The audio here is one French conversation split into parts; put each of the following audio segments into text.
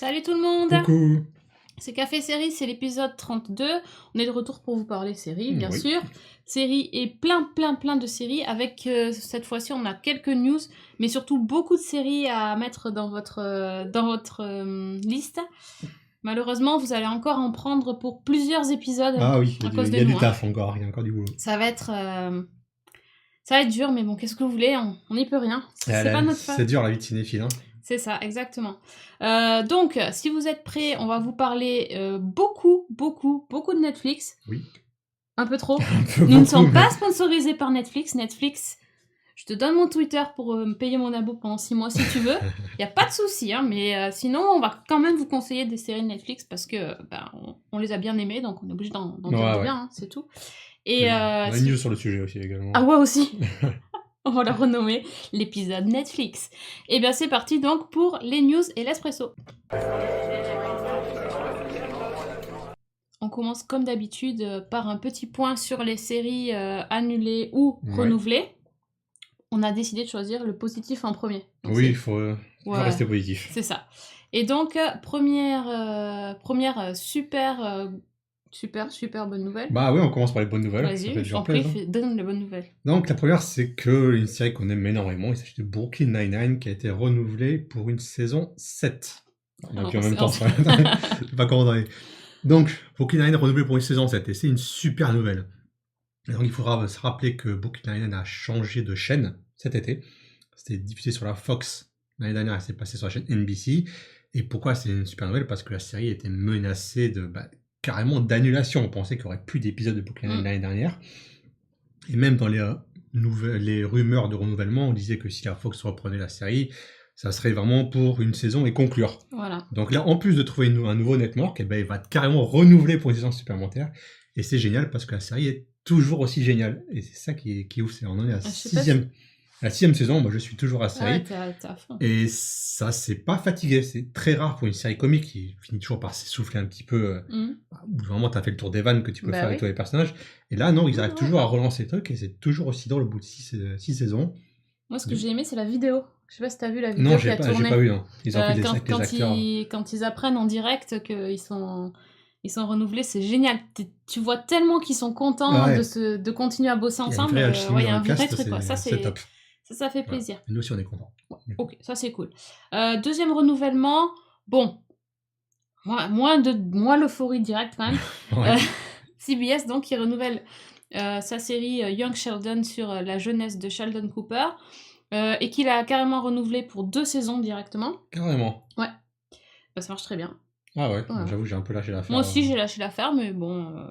Salut tout le monde. Coucou. C'est Café Série, c'est l'épisode 32. On est de retour pour vous parler séries, bien Oui. sûr. Séries et plein de séries. Avec cette fois-ci, on a quelques news, mais surtout beaucoup de séries à mettre dans votre liste. Malheureusement, vous allez encore en prendre pour plusieurs épisodes Ah oui, à cause il de y a nous. du taf encore, il y a encore du boulot. Ça va être dur, mais bon, qu'est-ce que vous voulez, on n'y peut rien. C'est pas notre faute. C'est dur la vie de cinéphile. Hein. C'est ça, exactement. Donc, si vous êtes prêts, on va vous parler beaucoup de Netflix. Oui. Un peu trop. Nous Nous ne sommes pas sponsorisés par Netflix. Netflix, je te donne mon Twitter pour me payer mon abo pendant 6 mois si tu veux. Il n'y a pas de souci, hein, mais sinon, on va quand même vous conseiller des séries de Netflix parce que on les a bien aimées, donc on est obligé d'en dire du bien, hein, c'est tout. Et, on a une news sur le sujet aussi également. Ah ouais, aussi. On va la renommer l'épisode Netflix. Et bien c'est parti donc pour les news et l'espresso. On commence comme d'habitude par un petit point sur les séries annulées ou renouvelées. On a décidé de choisir le positif en premier. Donc oui, il faut rester positif. C'est ça. Et donc première super bonne nouvelle. Bah oui, on commence par les bonnes nouvelles. Vas-y, je t'en prie, donne les bonnes nouvelles. Donc la première, c'est que une série qu'on aime énormément, il s'agit de Brooklyn Nine-Nine qui a été renouvelée pour une saison 7. Donc en même temps, je sais pas comment donner. Donc Brooklyn Nine-Nine renouvelée pour une saison 7 et c'est une super nouvelle. Et donc il faudra se rappeler que Brooklyn Nine-Nine a changé de chaîne cet été. C'était diffusé sur la Fox l'année dernière, elle s'est passée sur la chaîne NBC. Et pourquoi c'est une super nouvelle? Parce que la série était menacée de carrément d'annulation. On pensait qu'il n'y aurait plus d'épisodes de Brooklyn Nine-Nine l'année dernière. Et même dans les rumeurs de renouvellement, on disait que si la Fox reprenait la série, ça serait vraiment pour une saison et conclure. Voilà. Donc là, en plus de trouver un nouveau network, il va carrément renouveler pour une saison supplémentaire. Et c'est génial parce que la série est toujours aussi géniale. Et c'est ça qui est ouf. On en est à la sixième saison. Moi, je suis toujours à la série. T'es à fond. Et ça, c'est pas fatigué. C'est très rare pour une série comique qui finit toujours par s'essouffler un petit peu. Vraiment, t'as fait le tour des vannes que tu peux faire avec tous les personnages. Et là, non, ils arrivent toujours à relancer le truc. Et c'est toujours aussi drôle au bout de 6 saisons. Moi, ce que j'ai aimé, c'est la vidéo. Je sais pas si t'as vu la vidéo non, qui a tourné. Non, j'ai pas vu. Non. Ils ont fait des acteurs. Quand ils apprennent en direct qu'ils sont renouvelés, c'est génial. Tu vois tellement qu'ils sont contents de continuer à bosser ensemble. Il y a un vrai truc. C'est top. Ça fait plaisir. Nous aussi, on est contents. Ouais. Ok, ça c'est cool. Deuxième renouvellement, bon, moins l'euphorie directe quand même. CBS, donc, qui renouvelle sa série Young Sheldon sur la jeunesse de Sheldon Cooper. Et qu'il a carrément renouvelé pour 2 saisons directement. Carrément. Ouais. Ça marche très bien. Ah ouais, j'avoue, j'ai un peu lâché l'affaire. Moi aussi, j'ai lâché l'affaire, mais bon,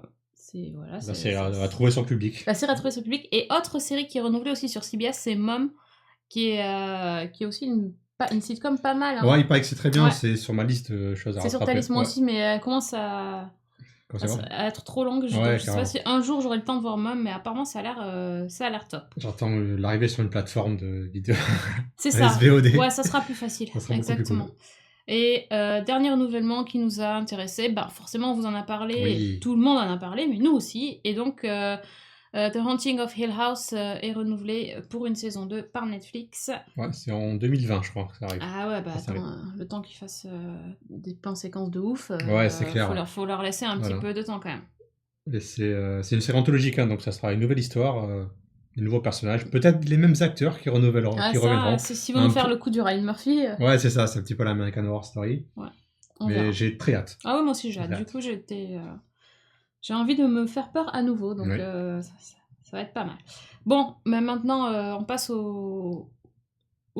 la série a trouvé son public. La série a trouvé son public. Et autre série qui est renouvelée aussi sur CBS, c'est Mom, qui est aussi une sitcom pas mal. Hein. Ouais, il paraît que c'est très bien, c'est sur ma liste de choses à rattraper. C'est sur ta liste, moi aussi, mais elle commence à être trop longue. Je sais pas si un jour j'aurai le temps de voir Mom, mais apparemment ça a l'air top. J'attends l'arrivée sur une plateforme de vidéo. C'est ça. SVOD. Ouais, ça sera plus facile. Ça sera exactement. Cool. Et dernier renouvellement qui nous a intéressés, forcément on vous en a parlé, tout le monde en a parlé, mais nous aussi. Et donc The Haunting of Hill House est renouvelé pour une saison 2 par Netflix. Ouais, c'est en 2020 je crois que ça arrive. Ah ouais, attends, le temps qu'ils fassent des plans séquences de ouf, c'est clair. Faut leur laisser un petit peu de temps quand même. Et c'est une série anthologique, donc ça sera une nouvelle histoire, des nouveaux personnages, peut-être les mêmes acteurs qui reviendront. Si vous nous faire le coup du Ryan Murphy. Ouais, c'est ça, c'est un petit peu l'American Horror Story. Ouais. Mais j'ai très hâte. Ah ouais, moi aussi j'ai hâte. Du coup, j'ai envie de me faire peur à nouveau, donc ça va être pas mal. Bon, mais maintenant, on passe au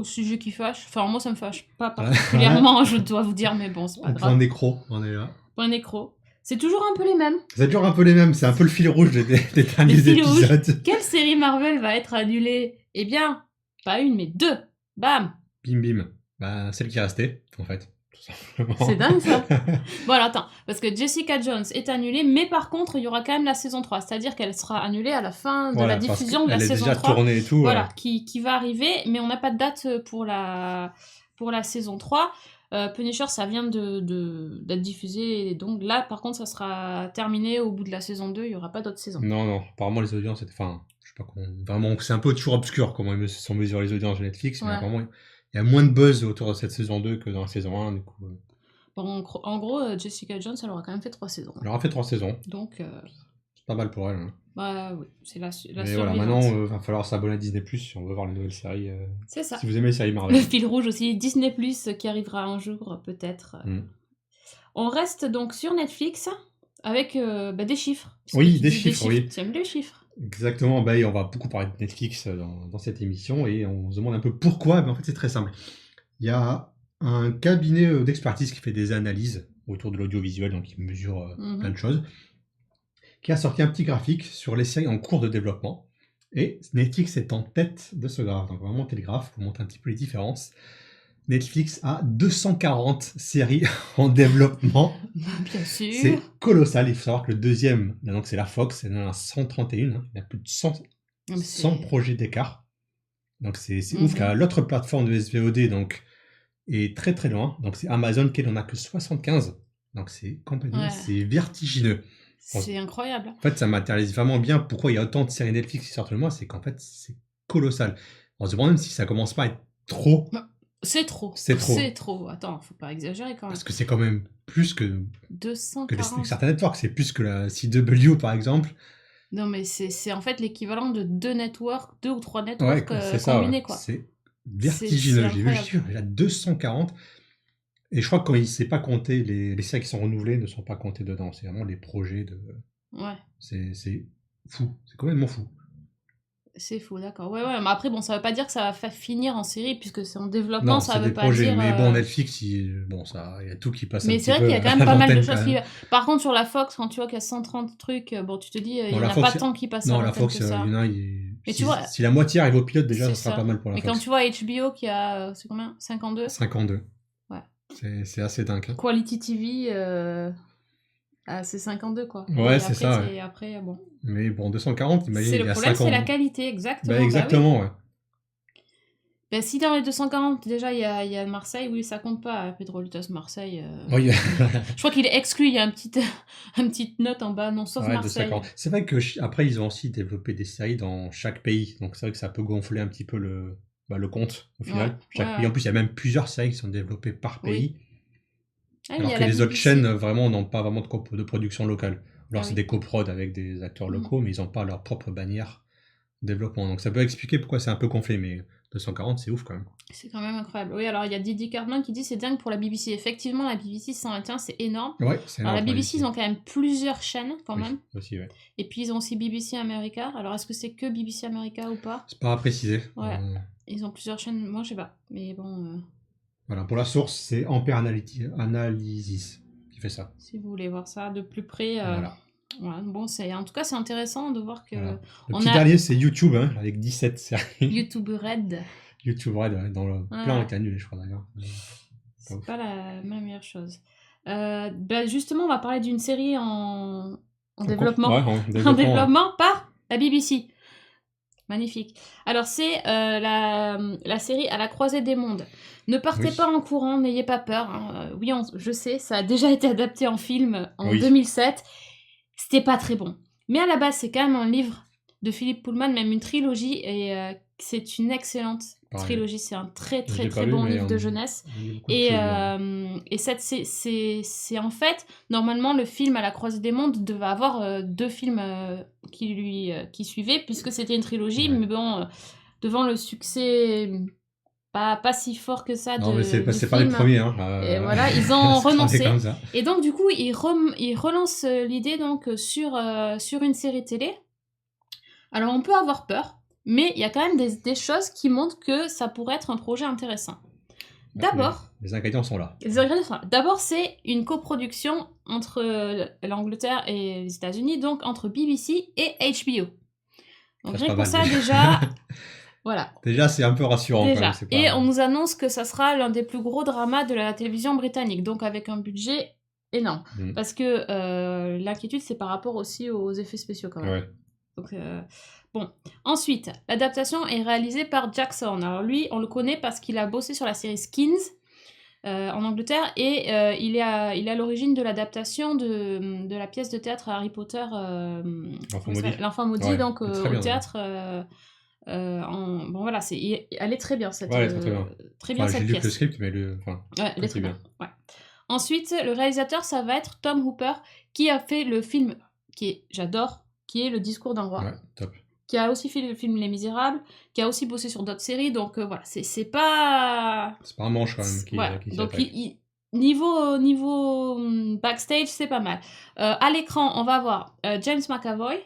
sujet qui fâche. Enfin, moi, ça me fâche pas particulièrement, je dois vous dire, mais bon, c'est pas grave. Point nécro, on est là. Point nécro. C'est toujours un peu les mêmes. C'est toujours un peu les mêmes, c'est un peu le fil rouge des derniers épisodes. Quelle série Marvel va être annulée? Eh bien, pas une, mais 2. Bam. Bim. Celle qui est restée, en fait. C'est dingue ça. Bon alors attends, parce que Jessica Jones est annulée, mais par contre il y aura quand même la saison 3, c'est-à-dire qu'elle sera annulée à la fin de la diffusion de la saison 3. Elle est déjà tournée et tout. Voilà, qui va arriver, mais on n'a pas de date pour la saison 3. Punisher, ça vient d'être diffusé, et donc là par contre ça sera terminé au bout de la saison 2, il n'y aura pas d'autres saisons. Non, apparemment les audiences étaient... Enfin, je sais pas comment... Vraiment, c'est un peu toujours obscur comment ils sont mesurés les audiences de Netflix, mais apparemment... Il y a moins de buzz autour de cette saison 2 que dans la saison 1, du coup. Bon, en gros, Jessica Jones, elle aura quand même fait 3 saisons. Elle aura fait 3 saisons. Donc... c'est pas mal pour elle. Hein. Bah oui, c'est la Mais voilà, maintenant, va falloir s'abonner à Disney+, si on veut voir les nouvelles séries. C'est ça. Si vous aimez les séries Marvel. Le fil rouge aussi, Disney+, qui arrivera un jour, peut-être. On reste donc sur Netflix, avec des chiffres. Oui, des chiffres, oui. Tu aimes les chiffres. Exactement, on va beaucoup parler de Netflix dans cette émission, et on se demande un peu pourquoi, mais en fait c'est très simple. Il y a un cabinet d'expertise qui fait des analyses autour de l'audiovisuel, donc qui mesure plein de choses, qui a sorti un petit graphique sur les séries en cours de développement. Et Netflix est en tête de ce graphe. Donc on va monter le graphe pour montrer un petit peu les différences. Netflix a 240 séries en développement. Bien sûr. C'est colossal. Il faut savoir que le deuxième, donc c'est la Fox, elle en a 131. Hein. Il y a plus de 100 projets d'écart. Donc c'est ouf. Car l'autre plateforme de SVOD donc, est très très loin. Donc c'est Amazon qui n'en a que 75. Donc c'est complètement c'est vertigineux. C'est incroyable. En fait, ça matérialise vraiment bien pourquoi il y a autant de séries Netflix qui sortent le mois, c'est qu'en fait, c'est colossal. On se demande même si ça commence pas à être trop. C'est trop. C'est trop. C'est trop. Attends, faut pas exagérer quand même. Parce que c'est quand même plus que 240. Certains networks, c'est plus que la CW par exemple. Non, mais c'est en fait l'équivalent de 2 ou 3 networks combinés, quoi. C'est vertigineux. J'ai vu, il y a 240. Et je crois que c'est pas compté, les séries qui sont renouvelées ne sont pas comptées dedans. C'est vraiment les projets de. Ouais. C'est fou. C'est complètement fou. C'est fou, d'accord. Ouais. Mais après, bon, ça veut pas dire que ça va finir en série, puisque c'est en développement, non, ça veut des pas projets, dire... Mais bon, Netflix, il y a tout qui passe mais un petit peu. Mais c'est vrai qu'il y a quand même pas mal de choses qui... Par contre, sur la Fox, quand tu vois qu'il y a 130 trucs, bon, tu te dis, il n'y en a pas tant qui passent à l'antenne que ça. Non, la Fox, mais tu vois, si la moitié arrive au pilote, déjà, ça sera pas mal pour la Fox. Mais quand tu vois HBO qui a, c'est combien 52 52. Ouais. C'est assez dingue. Hein. Quality TV... c'est 52, quoi. Ouais, c'est ça. Et après, bon... Mais bon, 240, imagine, il y a 50... Le problème, c'est la qualité, exactement. Exactement, ouais. Si dans les 240, déjà, il y a Marseille, oui, ça compte pas. Pedro Lutas, Marseille... Oui. Je crois qu'il est exclu, il y a une petite note en bas, non, sauf Marseille. 240. C'est vrai qu'après, ils ont aussi développé des séries dans chaque pays. Donc c'est vrai que ça peut gonfler un petit peu le compte, au final. Chaque pays. En plus, il y a même plusieurs séries qui sont développées par pays. Oui. Alors que les autres chaînes, vraiment, n'ont pas vraiment de production locale. Alors c'est des coprods avec des acteurs locaux, mais ils n'ont pas leur propre bannière développement. Donc ça peut expliquer pourquoi c'est un peu gonflé, mais 240, c'est ouf quand même. C'est quand même incroyable. Oui, alors il y a Didi Carman qui dit c'est dingue pour la BBC. Effectivement, la BBC 121, c'est énorme. Ouais, c'est énorme. Alors la BBC, ils ont quand même plusieurs chaînes quand même. Aussi, ouais. Et puis ils ont aussi BBC America. Alors est-ce que c'est que BBC America ou pas ? C'est pas à préciser. Ouais. Ils ont plusieurs chaînes. Moi, je sais pas. Mais bon. Voilà, pour la source, c'est Ampere Analysis qui fait ça. Si vous voulez voir ça de plus près. Voilà. Ouais, bon, en tout cas, c'est intéressant de voir que. Voilà. Le petit dernier, c'est YouTube, hein, avec 17 séries. YouTube Red. YouTube Red, ouais, dans le plan est annulé, je crois d'ailleurs. C'est pas la meilleure chose. Justement, on va parler d'une série en développement. En développement par la BBC. Magnifique. Alors, c'est la série À la croisée des mondes. Ne partez pas en courant, n'ayez pas peur. Hein. Oui, je sais, ça a déjà été adapté en film en 2007. C'était pas très bon. Mais à la base, c'est quand même un livre de Philippe Pullman, même une trilogie, et c'est une excellente trilogie. C'est un très très très bon livre de jeunesse. Et c'est en fait, normalement, le film À la croisée des mondes devait avoir 2 films qui suivaient, puisque c'était une trilogie, mais bon, devant le succès... Pas si fort que ça. Non, mais c'est pas les premiers. Hein. Et voilà, ils ont renoncé. Et donc, du coup, ils relancent l'idée donc, sur une série télé. Alors, on peut avoir peur, mais il y a quand même des choses qui montrent que ça pourrait être un projet intéressant. D'abord... Les ingrédients sont là. D'abord, c'est une coproduction entre l'Angleterre et les États-Unis, donc entre BBC et HBO. Donc, rien que pour ça, déjà... Voilà. Déjà, c'est un peu rassurant. Déjà. Quand même, et on nous annonce que ça sera l'un des plus gros dramas de la télévision britannique, donc avec un budget énorme. Parce que l'inquiétude, c'est par rapport aussi aux effets spéciaux quand même. Ouais. Donc, bon. Ensuite, l'adaptation est réalisée par Jack Thorne. Alors lui, on le connaît parce qu'il a bossé sur la série Skins en Angleterre et il est à l'origine de l'adaptation de la pièce de théâtre Harry Potter, L'Enfant Maudit, ouais, donc au théâtre... bon voilà, elle est très bien cette très bien. Très bien cette j'ai pièce. lu le script, mais elle est très bien. Ouais. Ensuite, le réalisateur, ça va être Tom Hooper, qui a fait le film j'adore, qui est Le Discours d'un roi. Ouais, top. Qui a aussi fait le film Les Misérables, qui a aussi bossé sur d'autres séries, donc voilà, c'est pas... C'est pas un manche quand même qui donc s'attaque. niveau backstage, c'est pas mal. À l'écran, on va avoir James McAvoy,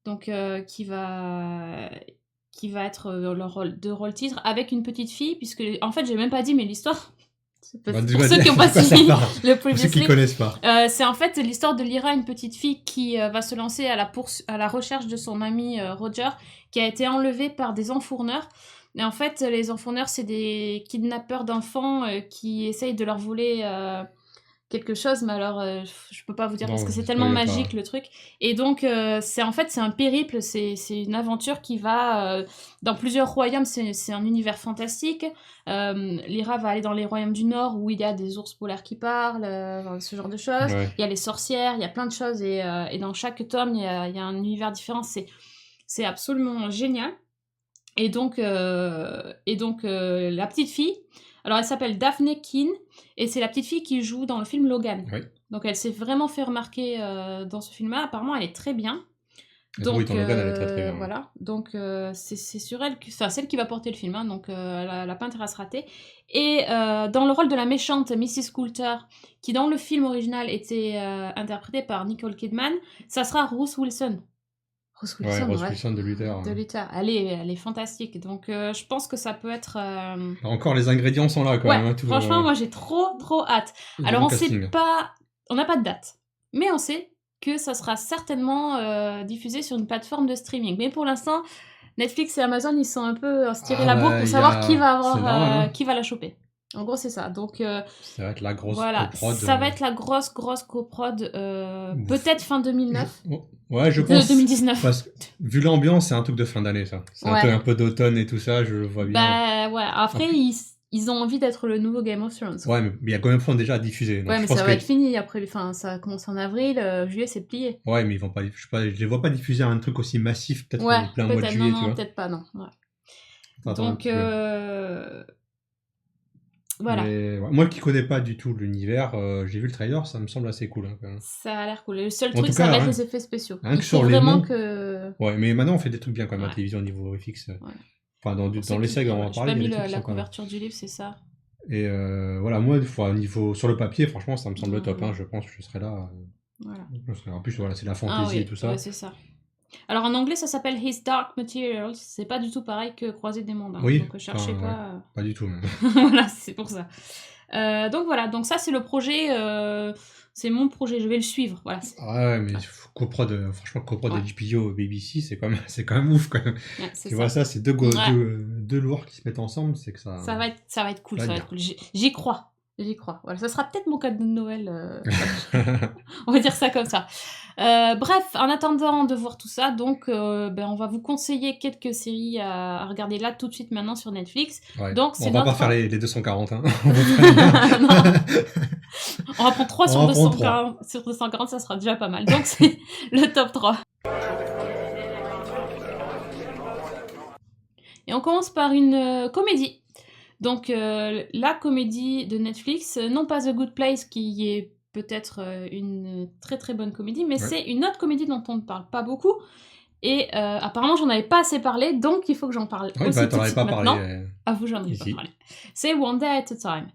donc qui va être le rôle de rôle titre avec une petite fille, puisque en fait j'ai même pas dit, mais l'histoire, pour ceux qui n'ont pas suivi le Pour ceux qui Previously, connaissent pas. c'est en fait l'histoire de Lyra, une petite fille qui va se lancer à la recherche de son ami Roger, qui a été enlevé par des enfourneurs. Et en fait, les enfourneurs, c'est des kidnappeurs d'enfants qui essayent de leur voler quelque chose, mais alors je peux pas vous dire parce que c'est tellement magique le truc. Et donc c'est un périple, c'est une aventure qui va dans plusieurs royaumes, c'est un univers fantastique. Lyra va aller dans les royaumes du Nord où il y a des ours polaires qui parlent, ce genre de choses. Ouais. Il y a les sorcières, il y a plein de choses et dans chaque tome il y a un univers différent. C'est absolument génial. Et donc la petite fille, alors elle s'appelle Daphne Keane et c'est la petite fille qui joue dans le film Logan. Oui. Donc elle s'est vraiment fait remarquer dans ce film-là. Apparemment elle est très bien. Donc oui, dans Logan elle est très très bien. voilà. Donc c'est sur elle, celle qui va porter le film. Hein, donc elle a pas intérêt à se rater. Et dans le rôle de la méchante Mrs. Coulter, qui dans le film original était interprétée par Nicole Kidman, ça sera Ruth Wilson. Rose Wilson de Luther. De Luther. Elle est fantastique. Donc, je pense que ça peut être... Encore, les ingrédients sont là, quand même. Hein, franchement, moi, j'ai trop hâte. Alors, on n'a pas de date. Mais on sait que ça sera certainement diffusé sur une plateforme de streaming. Mais pour l'instant, Netflix et Amazon, ils sont un peu se tirer la bourre pour savoir qui va la choper. En gros, c'est ça. Donc, ça va être la grosse coprod. Ça va être la grosse coprod, peut-être fin 2009. Ouais, je pense. 2019. Parce que, vu l'ambiance, c'est un truc de fin d'année, ça. C'est un peu d'automne et tout ça, je le vois bien. Bah, ouais. Après, ils ont envie d'être le nouveau Game of Thrones. Ouais, mais il y a combien de fois déjà à diffuser. Donc ouais, mais ça va être fini après. Enfin, ça commence en avril, juillet, c'est plié. Ouais, mais ils vont pas. Je les vois pas diffuser un truc aussi massif, peut-être plein mois de juillet, tu vois. Non, peut-être pas, non. Ouais. Donc, voilà. Mais, moi qui connais pas du tout l'univers, j'ai vu le trailer, ça me semble assez cool. Hein, quand même. Ça a l'air cool. Le seul truc, ça va être les effets spéciaux. Rien que sur les noms. Ouais, mais maintenant on fait des trucs bien quand même à la télévision au niveau FX. Ouais. Enfin, dans les séries, on va en parler. J'ai pas mis la couverture du livre, c'est ça. Et voilà, moi, niveau sur le papier, franchement, ça me semble top. Hein, je pense que je serai là. Voilà. En plus, voilà, c'est la fantasy et tout ça. Ouais, c'est ça. Alors en anglais, ça s'appelle His Dark Materials. C'est pas du tout pareil que Croisé des mondes. Hein. Oui. Donc cherchez pas. Pas du tout. Même. Voilà, c'est pour ça. Donc voilà, donc ça c'est le projet. C'est mon projet, je vais le suivre. Voilà. Ouais, mais coprod HBO, BBC, c'est quand même ouf quand même. Ouais, tu vois ça, c'est deux lourds qui se mettent ensemble, c'est que ça. Ça va être cool, ça va être cool. J'y crois. Voilà, ça sera peut-être mon cadeau de Noël. On va dire ça comme ça. Bref, en attendant de voir tout ça, donc on va vous conseiller quelques séries à regarder là tout de suite maintenant sur Netflix. Ouais. Donc, on va pas faire les 240. Hein. On va prendre 3 sur 240. Sur 240, ça sera déjà pas mal. Donc c'est le top 3. Et on commence par une comédie. Donc, la comédie de Netflix, non pas The Good Place, qui est peut-être une très très bonne comédie, mais c'est une autre comédie dont on ne parle pas beaucoup. Et apparemment, j'en avais pas assez parlé, donc il faut que j'en parle aussi tout de suite maintenant. À vous, j'en ai pas parlé. C'est One Day at a Time.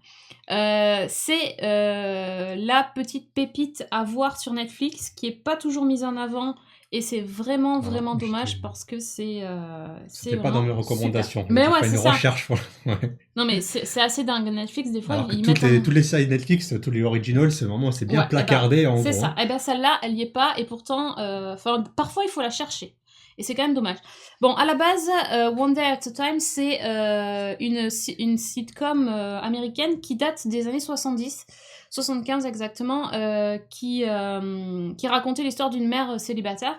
C'est la petite pépite à voir sur Netflix, qui est pas toujours mise en avant. Et c'est vraiment dommage parce que c'est pas dans mes recommandations. Mais ouais, c'est ça. Recherche. Non mais c'est assez dingue. Netflix des fois alors ils mettent toutes les séries Netflix, tous les originals, c'est bien placardé en gros. C'est ça. Et ben celle-là, elle y est pas et pourtant parfois il faut la chercher. Et c'est quand même dommage. Bon, à la base, One Day at a Time, c'est une sitcom américaine qui date des années 70. 75 exactement, qui racontait l'histoire d'une mère célibataire.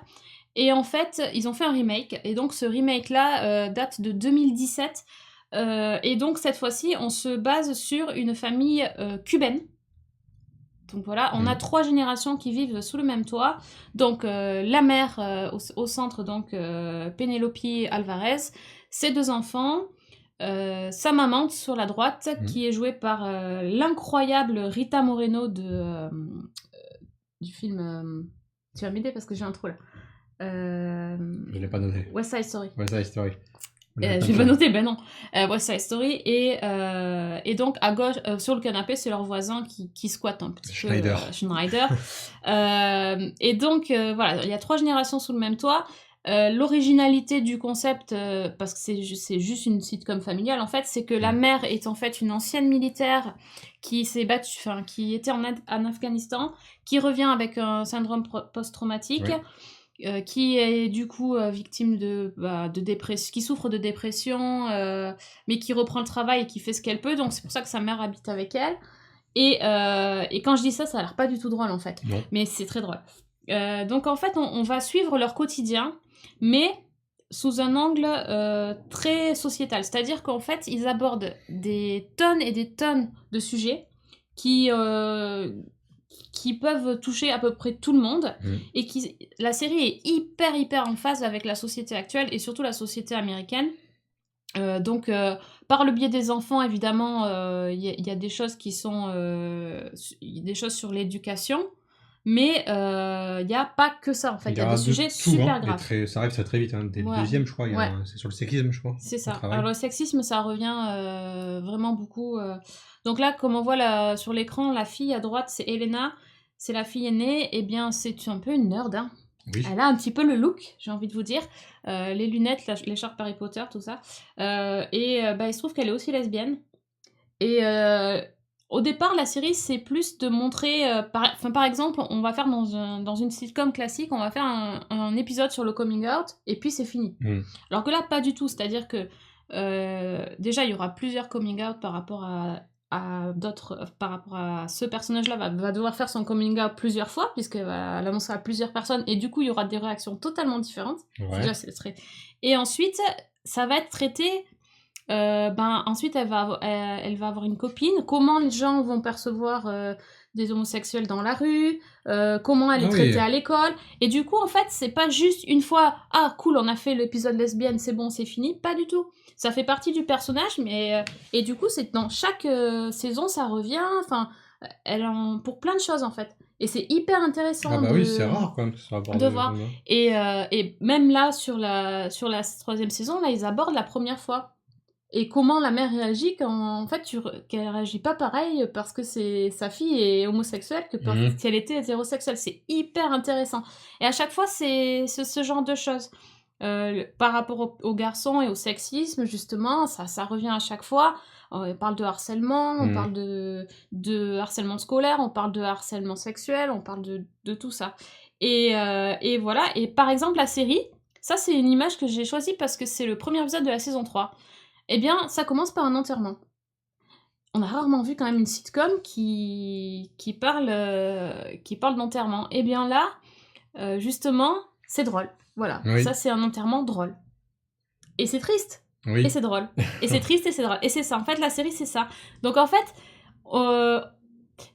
Et en fait, ils ont fait un remake. Et donc, ce remake-là date de 2017. Et donc, cette fois-ci, on se base sur une famille cubaine. Donc voilà, on a 3 générations qui vivent sous le même toit. Donc, la mère au centre, donc Penelope Alvarez, ses 2 enfants, sa maman sur la droite, qui est jouée par l'incroyable Rita Moreno du film... tu vas m'aider parce que j'ai un trou là. Je l'ai pas noté. West Side Story. West Side Story. Je l'ai pas noté, ben non. West Side Story. Et donc, à gauche, sur le canapé, c'est leur voisin qui squatte un petit Schneider. peu. Schneider. Et donc, voilà, il y a 3 générations sous le même toit. L'originalité du concept, parce que c'est juste une sitcom familiale, en fait, c'est que la mère est en fait une ancienne militaire qui s'est battue, enfin, qui était en Afghanistan, qui revient avec un syndrome post-traumatique. Qui est du coup victime de dépression, qui souffre de dépression, mais qui reprend le travail et qui fait ce qu'elle peut, donc c'est pour ça que sa mère habite avec elle. Et quand je dis ça, ça a l'air pas du tout drôle en fait, mais c'est très drôle. Donc en fait, on va suivre leur quotidien, mais sous un angle très sociétal, c'est-à-dire qu'en fait, ils abordent des tonnes et des tonnes de sujets qui peuvent toucher à peu près tout le monde, et la série est hyper en phase avec la société actuelle, et surtout la société américaine. Donc, par le biais des enfants, évidemment, il y a des choses qui sont... des choses sur l'éducation, mais il n'y a pas que ça, en fait. Il y a des sujets super graves. Ça arrive très vite. Dès le deuxième, je crois, c'est sur le sexisme, je crois. C'est ça. Alors, le sexisme, ça revient vraiment beaucoup. Donc là, comme on voit sur l'écran, la fille à droite, c'est Elena. C'est la fille aînée. Eh bien, c'est un peu une nerd, hein. Oui. Elle a un petit peu le look, j'ai envie de vous dire. Les lunettes, l'écharpe Harry Potter, tout ça. Il se trouve qu'elle est aussi lesbienne. Et au départ, la série, c'est plus de montrer... par exemple, on va faire dans une sitcom classique, on va faire un épisode sur le coming out, et puis c'est fini. Alors que là, pas du tout. C'est-à-dire que déjà, il y aura plusieurs coming out par rapport à d'autres, par rapport à ce personnage-là, va devoir faire son coming out plusieurs fois, puisqu'elle va l'annoncer à plusieurs personnes, et du coup, il y aura des réactions totalement différentes. Déjà, et ensuite, ça va être traité... ensuite, elle va avoir une copine. Comment les gens vont percevoir des homosexuels dans la rue, comment elle est traitée à l'école. Et du coup, en fait, c'est pas juste une fois, ah cool, on a fait l'épisode lesbienne, c'est bon, c'est fini. Pas du tout. Ça fait partie du personnage, mais et du coup, c'est dans chaque saison, ça revient. Enfin, pour plein de choses en fait. Et c'est hyper intéressant. Oui, c'est rare quand même que ça aborde de voir. Et même là, sur la 3e saison, là, ils abordent la première fois. Et comment la mère réagit quand, en fait, qu'elle réagit pas pareil parce que sa fille est homosexuelle que parce qu'elle était hétérosexuelle. C'est hyper intéressant. Et à chaque fois, c'est ce genre de choses. Par rapport aux garçons et au sexisme, justement, ça revient à chaque fois. On parle de harcèlement, on parle de harcèlement scolaire, on parle de harcèlement sexuel, on parle de tout ça. Et voilà. Et par exemple, la série, ça, c'est une image que j'ai choisie parce que c'est le premier épisode de la saison 3. Eh bien, ça commence par un enterrement. On a rarement vu quand même une sitcom qui parle d'enterrement. Eh bien là, justement, c'est drôle. Voilà, ça c'est un enterrement drôle. Et c'est triste, et c'est drôle. Et c'est triste, et c'est drôle. Et c'est ça, en fait, la série, c'est ça. Donc en fait,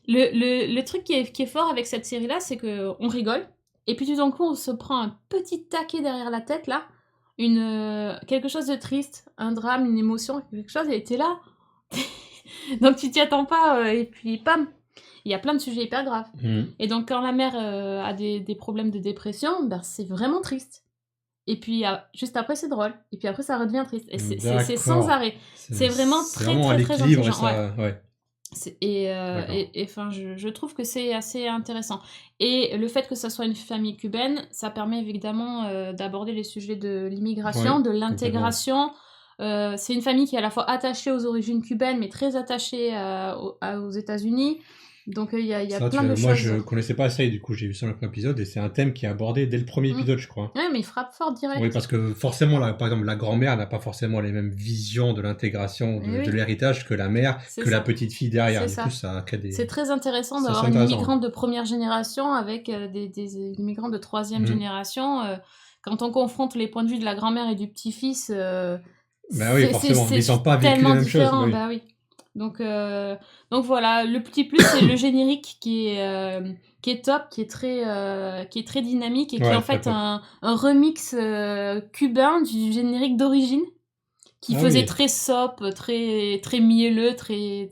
le truc qui est fort avec cette série-là, c'est qu'on rigole, et puis tout d'un coup, on se prend un petit taquet derrière la tête, là, quelque chose de triste, un drame, une émotion, quelque chose, et t'es là. Donc tu t'y attends pas, et puis pam, il y a plein de sujets hyper graves. Et donc quand la mère a des problèmes de dépression, c'est vraiment triste. Et puis juste après c'est drôle, et puis après ça redevient triste. Et c'est sans arrêt. C'est vraiment très intelligent. Et je trouve que c'est assez intéressant. Et le fait que ça soit une famille cubaine, ça permet évidemment d'aborder les sujets de l'immigration, de l'intégration. C'est une famille qui est à la fois attachée aux origines cubaines, mais très attachée aux États-Unis. Donc il y a plein de choses. Moi je connaissais pas ça, et du coup j'ai vu ça dans le premier épisode, et c'est un thème qui est abordé dès le premier épisode, je crois. Ouais, mais il frappe fort direct. Oui, parce que forcément, par exemple, la grand-mère n'a pas forcément les mêmes visions de l'intégration, de l'héritage que la mère, la petite fille derrière. Du coup, ça crée des... C'est très intéressant d'avoir une immigrante de première génération avec des immigrants de 3e génération. Quand on confronte les points de vue de la grand-mère et du petit-fils, forcément, ils n'ont pas vécu les mêmes choses. Oui. Donc voilà, le petit plus, c'est le générique qui est top, qui est très dynamique, et qui est en fait un remix cubain du générique d'origine, qui faisait très sop, très, très mielleux, très...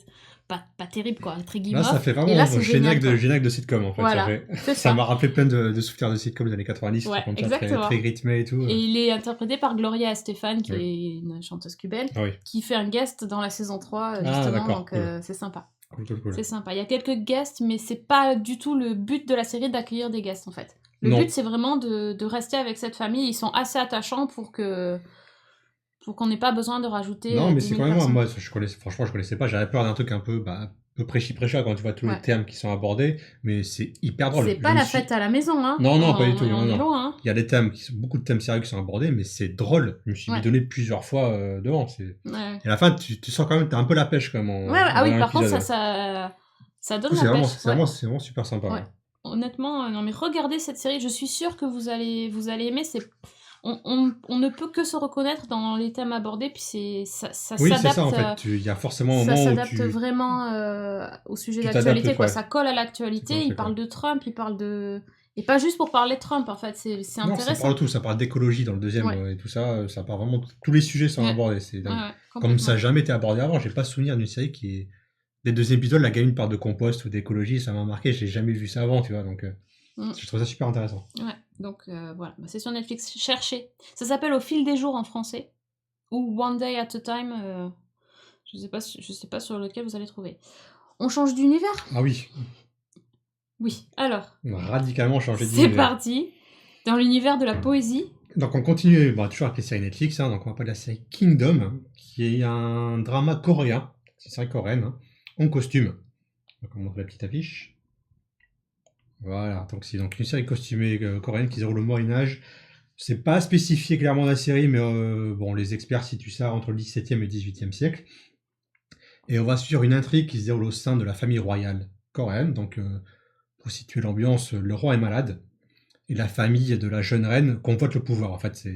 Pas terrible, quoi, très guimauve. Là, ça fait vraiment générique de sitcom, en fait. Voilà, ça m'a rappelé plein de souvenirs de sitcom des années 90, comme ça, très rythmé et tout. Et il est interprété par Gloria Estefan, qui est une chanteuse cubaine, qui fait un guest dans la saison 3, justement, donc c'est sympa. Cool. C'est sympa. Il y a quelques guests, mais c'est pas du tout le but de la série d'accueillir des guests, en fait. Le but, c'est vraiment de rester avec cette famille. Ils sont assez attachants pour qu'on n'ait pas besoin de rajouter. Non, mais c'est quand même moi, franchement, je connaissais pas. J'avais peur d'un truc un peu prêchi-prêcha quand tu vois tous les thèmes qui sont abordés, mais c'est hyper drôle. C'est pas la fête à la maison, hein. Non, pas du tout. Non. Loin, hein. Il y a des thèmes beaucoup de thèmes sérieux qui sont abordés, mais c'est drôle. Je me suis donné plusieurs fois devant. Et à la fin, tu sens quand même, t'as un peu la pêche quand même. Par contre, ça donne la pêche. C'est vraiment super sympa. Ouais. Honnêtement, non, mais regardez cette série. Je suis sûre que vous allez aimer. On ne peut que se reconnaître dans les thèmes abordés, puis ça s'adapte. C'est ça, en fait. Il y a forcément un moment ça s'adapte vraiment au sujet d'actualité, quoi. Ça colle à l'actualité. Il parle de Trump, il parle de... Et pas juste pour parler de Trump, en fait. C'est intéressant. Non, ça parle de tout. Ça parle d'écologie dans le deuxième et tout ça. Ça parle vraiment... Tous les sujets sont abordés. Comme ça n'a jamais été abordé avant. J'ai pas souvenir d'une série qui est... Des 2 épisodes, la gamine parle de compost ou d'écologie. Ça m'a marqué. J'ai jamais vu ça avant, tu vois. Donc... Je trouve ça super intéressant. Ouais, donc voilà, c'est sur Netflix. Cherchez. Ça s'appelle Au fil des jours en français, ou One Day at a Time. Je sais pas sur lequel vous allez trouver. On change d'univers ? Ah oui. Oui, alors. On va radicalement changer d'univers. C'est parti. Dans l'univers de la poésie. Donc on continue toujours avec les séries Netflix. Donc on va parler de la série Kingdom, qui est un drama coréen. C'est une série coréenne, en costume. Donc on montre la petite affiche. Voilà, donc c'est une série costumée coréenne qui se déroule au Moyen-Âge. C'est pas spécifié clairement dans la série, mais les experts situent ça entre le XVIIe et le XVIIIe siècle. Et on va suivre une intrigue qui se déroule au sein de la famille royale coréenne. Donc, pour situer l'ambiance, le roi est malade, et la famille de la jeune reine convoite le pouvoir. En fait,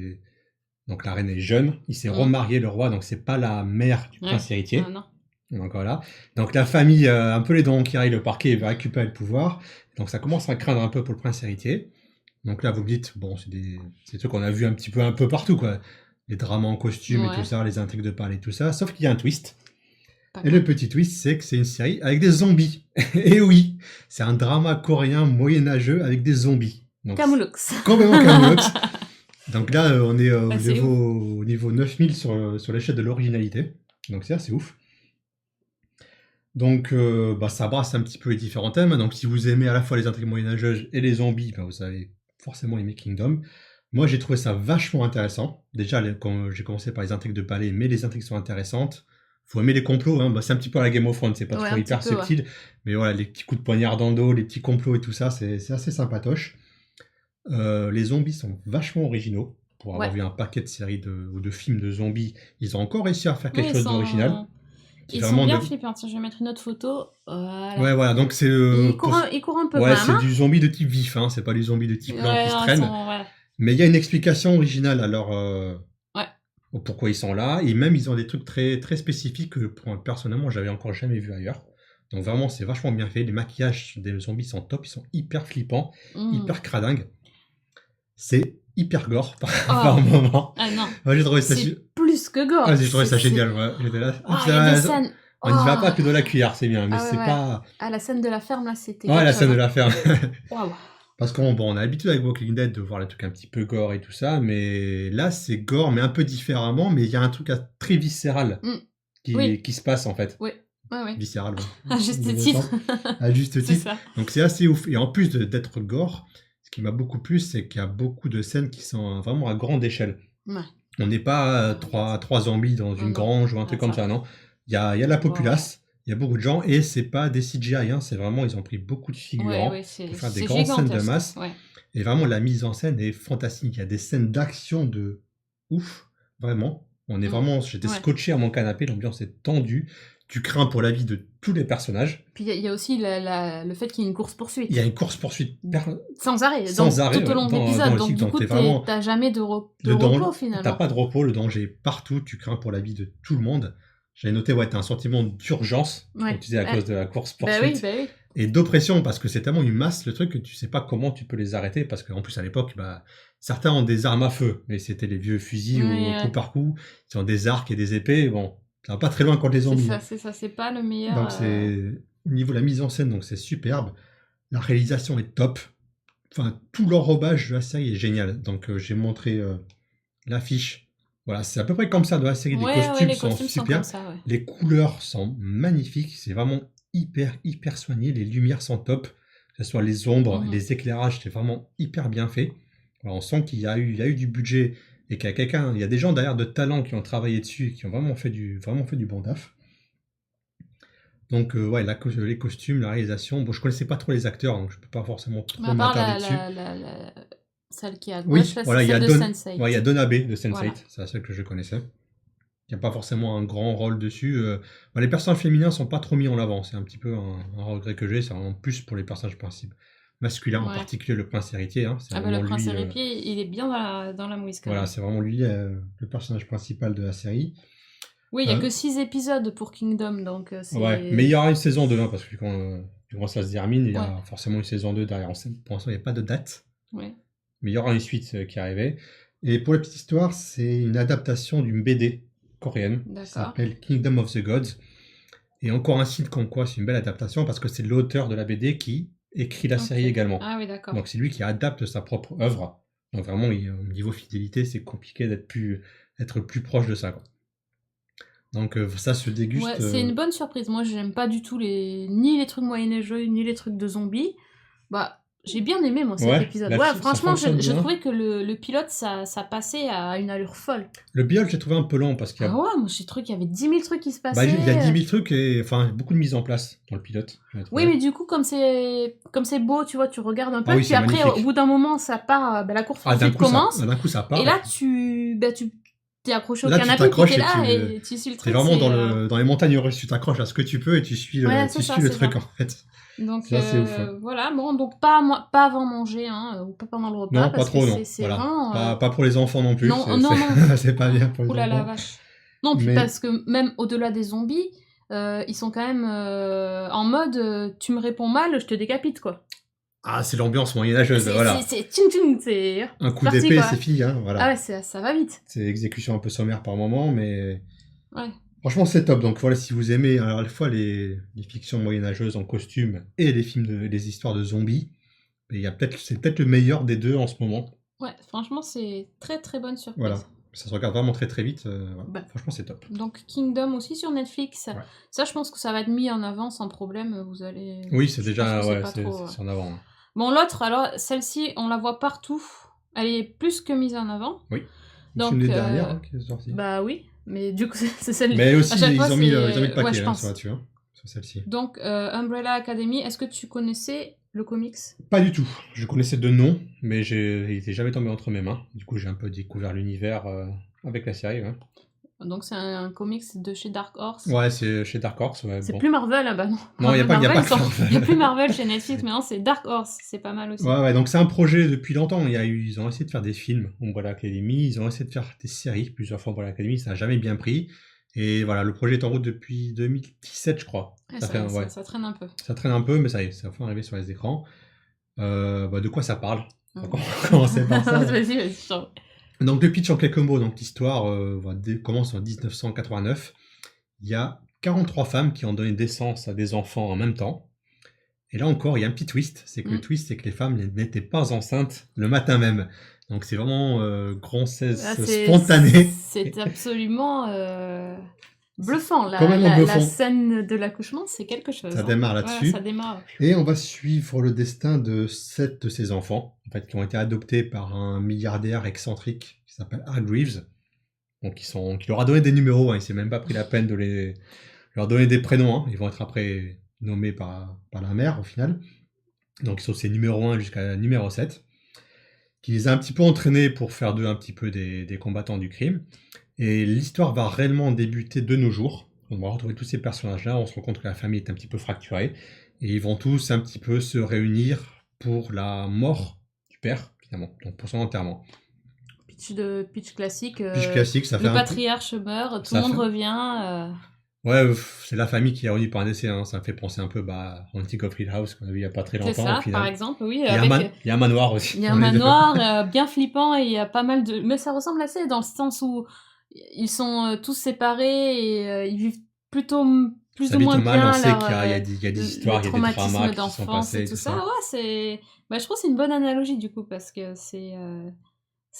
donc la reine est jeune, il s'est remarié, le roi, donc c'est pas la mère du prince héritier. Non. Donc voilà. Donc la famille, un peu les dents qui arrivent, le parquet va récupérer le pouvoir. Donc ça commence à craindre un peu pour le prince héritier. Donc là, vous me dites, c'est des trucs qu'on a vu un peu partout, quoi. Les dramas en costume et tout ça, les intrigues de palais et tout ça. Sauf qu'il y a un twist. Et le petit twist, c'est que c'est une série avec des zombies. Et oui, c'est un drama coréen moyenâgeux avec des zombies. Camoulox. Complètement Camoulox. Donc là, on est au niveau 9000 sur l'échelle de l'originalité. Donc c'est assez ouf. Donc, ça brasse un petit peu les différents thèmes. Donc, si vous aimez à la fois les intrigues moyenâgeuses et les zombies, vous allez forcément aimer Kingdom. Moi, j'ai trouvé ça vachement intéressant. Déjà, quand j'ai commencé par les intrigues de palais, mais les intrigues sont intéressantes. Faut aimer les complots. C'est un petit peu à la Game of Thrones, c'est pas trop hyper subtil. Mais voilà, les petits coups de poignard dans le dos, les petits complots et tout ça, c'est assez sympatoche. Les zombies sont vachement originaux. Pour avoir vu un paquet de séries ou de films de zombies, ils ont encore réussi à faire quelque chose d'original. Ils sont bien flippants. Je vais mettre une autre photo. Voilà. Ouais, voilà. Donc c'est. Il court un peu. Ouais, c'est du zombie de type vif. C'est pas du zombie de type lent qui se traîne. Mais il y a une explication originale à pourquoi ils sont là. Et même ils ont des trucs très très spécifiques que personnellement j'avais encore jamais vu ailleurs. Donc vraiment c'est vachement bien fait. Les maquillages des zombies sont top. Ils sont hyper flippants, hyper cradingues. C'est hyper gore par moment. Ah non. Moi, j'ai trouvé ça plus que gore. J'ai trouvé ça génial. Ouais. J'étais là. Il y a des scènes. On n'y va pas que de la cuillère, c'est bien, mais c'est pas... Ah, la scène de la ferme, là, c'était... Ouais, la scène de la ferme. Waouh. Parce qu'on a l'habitude avec Walking Dead de voir les trucs un petit peu gore et tout ça, mais là, c'est gore, mais un peu différemment, mais il y a un truc très viscéral qui se passe, en fait. Oui. Viscéral, À juste titre. À juste titre. C'est ça. Donc, c'est assez ouf. Et en plus d'être gore, ce qui m'a beaucoup plu, c'est qu'il y a beaucoup de scènes qui sont vraiment à grande échelle. Ouais. On n'est pas trois zombies dans une grange ou un truc comme ça, non. Il y a la populace, il y a beaucoup de gens, et c'est pas des CGI, c'est vraiment, ils ont pris beaucoup de figurants pour faire des grandes scènes de masse. Ouais. Et vraiment, la mise en scène est fantastique. Il y a des scènes d'action de ouf, vraiment. J'étais scotché à mon canapé, l'ambiance est tendue. Tu crains pour la vie de tous les personnages. Puis il y a aussi le fait qu'il y ait une course-poursuite. Il y a une course-poursuite sans arrêt, tout au long de l'épisode. Donc du coup, t'as jamais de repos finalement. T'as pas de repos, le danger est partout, tu crains pour la vie de tout le monde. J'avais noté, ouais, t'as un sentiment d'urgence, Ouais. comme tu disais, à cause de la course Bah poursuite. oui. Et d'oppression, parce que c'est tellement une masse, le truc, que tu sais pas comment tu peux les arrêter, parce qu'en plus, à l'époque, bah, certains ont des armes à feu, mais c'était les vieux fusils Oui, au coup par coup, qui ont des arcs et des épées, bon, ça va pas très loin contre les zombies. c'est ça, c'est pas le meilleur. Donc au niveau de la mise en scène, donc c'est superbe. La réalisation est top. Enfin, tout l'enrobage de la série est génial. Donc j'ai montré l'affiche. Voilà, c'est à peu près comme ça de la série. Ouais, Les costumes les sont costumes sont super. comme ça, ouais. Les couleurs sont magnifiques. C'est vraiment hyper soigné. Les lumières sont top. Que ce soit les ombres, les éclairages, c'est vraiment hyper bien fait. Alors, on sent qu'il y a eu du budget et qu'il y a il y a des gens derrière de talent qui ont travaillé dessus et qui ont vraiment fait du bon taf. Donc ouais, les costumes, la réalisation. Bon, je connaissais pas trop les acteurs, donc je peux pas forcément trop m'attarder dessus. Celle qui est à Oui, gauche, là, voilà, c'est celle de Sense8. Ouais, il y a Donabe de Sense8, Voilà. c'est la seule que je connaissais. Il n'y a pas forcément un grand rôle dessus. Les personnages féminins sont pas trop mis en avant, c'est un petit peu un regret que j'ai, c'est en plus pour les personnages principaux. Masculins, en particulier le prince héritier. Hein, ah bah le prince héritier, il est bien dans la mouise quand même. Voilà, c'est vraiment lui le personnage principal de la série. Oui, il n'y a que 6 épisodes pour Kingdom, donc c'est... Ouais, mais il y aura une saison 2, hein, parce que quand ça se termine, il y a forcément une saison 2 derrière. Pour l'instant, il n'y a pas de date. Ouais. Mais il y aura une suite qui arrivait. Et pour la petite histoire, c'est une adaptation d'une BD coréenne. Ça s'appelle Kingdom of the Gods. Et encore un site comme quoi c'est une belle adaptation, parce que c'est l'auteur de la BD qui écrit la série également. Ah oui, d'accord. Donc c'est lui qui adapte sa propre œuvre. Donc vraiment, au niveau fidélité, c'est compliqué d'être plus proche de ça, quoi. Donc ça se déguste. Ouais, c'est une bonne surprise. Moi, j'aime pas du tout ni les trucs moyenâgeux, ni les trucs de zombies. Bah, j'ai bien aimé, moi, cet épisode. Ouais, franchement, j'ai trouvé que le pilote, ça passait à une allure folle. Le pilote, j'ai trouvé un peu lent, parce qu'il y a... Ah ouais, moi, j'ai trouvé qu'il y avait 10 000 trucs qui se passaient. Il y a 10 000 trucs et enfin, beaucoup de mise en place dans le pilote. Oui, mais du coup, comme c'est beau, tu vois, tu regardes un peu, puis après, au bout d'un moment, ça part, la course commence. D'un coup, ça part. Et là, tu t'es accroché au canapé, tu es là et tu suis le truc. C'est vraiment dans les montagnes russes, tu t'accroches à ce que tu peux et tu suis le truc, en fait. Donc ça, c'est ouf. voilà, bon, donc pas avant manger, hein, ou pas pendant le repas. Non, pas trop, non. Voilà. Vraiment, pas pour les enfants non plus. Non. C'est pas bien pour les enfants. La vache. Non, puis parce que même au-delà des zombies, ils sont quand même en mode tu me réponds mal, je te décapite, quoi. Ah, c'est l'ambiance moyenâgeuse, voilà. C'est tching, c'est un coup d'épée, c'est fini, hein, voilà. Ah ouais, ça va vite. C'est exécution un peu sommaire par moment, mais... Ouais. Franchement, c'est top. Donc voilà, si vous aimez à la fois les fictions moyenâgeuses en costume et les histoires de zombies, c'est peut-être le meilleur des deux en ce moment. Ouais, franchement, c'est très très bonne surprise. Voilà. Ça se regarde vraiment très très vite. Franchement, c'est top. Donc Kingdom aussi sur Netflix. Ouais. Ça, je pense que ça va être mis en avant sans problème. Vous allez. Oui, c'est déjà c'est en avant. Hein. Bon, l'autre, alors celle-ci, on la voit partout. Elle est plus que mise en avant. Oui. Donc, c'est une des dernières qui est sortie. Bah oui, mais du coup c'est celle. Mais aussi ils ont mis le paquet sur là-dessus, hein, sur celle-ci. Donc Umbrella Academy, est-ce que tu connaissais le comics? Pas du tout. Je connaissais de nom, mais il n'était jamais tombé entre mes mains. Du coup, j'ai un peu découvert l'univers avec la série. Ouais. Donc c'est un comics de chez Dark Horse. Ouais, c'est chez Dark Horse. Ouais, c'est plus Marvel, bah non. Non, il n'y a pas Marvel. Il n'y a plus Marvel chez Netflix, maintenant c'est Dark Horse. C'est pas mal aussi. Ouais, donc c'est un projet depuis longtemps. Ils ont essayé de faire des films, Umbrella Academy. Ils ont essayé de faire des séries plusieurs fois Umbrella Academy. Ça n'a jamais bien pris. Et voilà, le projet est en route depuis 2017, je crois. Ouais, ça traîne un peu. Ça traîne un peu, mais ça y est, ça va enfin arriver sur les écrans. De quoi ça parle? On va commencer par ça. Vas-y. Donc le pitch en quelques mots, donc l'histoire commence en 1989. Il y a 43 femmes qui ont donné naissance à des enfants en même temps. Et là encore, il y a un petit twist. C'est que le twist, c'est que les femmes n'étaient pas enceintes le matin même. Donc c'est vraiment grossesse spontanée. C'est absolument bluffant. La scène de l'accouchement, c'est quelque chose. Ça démarre là-dessus. Ouais, ça démarre. Et on va suivre le destin de 7 de ces enfants, en fait, qui ont été adoptés par un milliardaire excentrique qui s'appelle Hargreaves. Donc qui leur a donné des numéros. Hein. Il s'est même pas pris la peine de leur donner des prénoms. Hein. Ils vont être après nommés par la mère au final. Donc ils sont ces numéro 1 jusqu'à numéro 7. Qui les a un petit peu entraînés pour faire d'eux un petit peu des combattants du crime. Et l'histoire va réellement débuter de nos jours. On va retrouver tous ces personnages-là, on se rend compte que la famille est un petit peu fracturée, et ils vont tous un petit peu se réunir pour la mort du père, finalement, donc pour son enterrement. Pitch classique. Pitch classique, ça fait le patriarche meurt, tout le monde revient. Ouais, c'est la famille qui est réunie par un décès, hein. Ça me fait penser un peu Haunting of Hill House qu'on a vu il y a pas très C'est longtemps au ça, par final. exemple, oui, Il y a il y a un manoir aussi il y a un dans les deux. manoir bien flippant et il y a pas mal de... Mais ça ressemble assez dans le sens où ils sont tous séparés et ils vivent plutôt plus Ça ou habite moins mal, on bien sait leur, qu'il y a des les histoires, il y a des dramas traumatismes qui se sont d'enfance passés et et tout tout ça. ça. Ouais, je trouve que c'est une bonne analogie du coup parce que c'est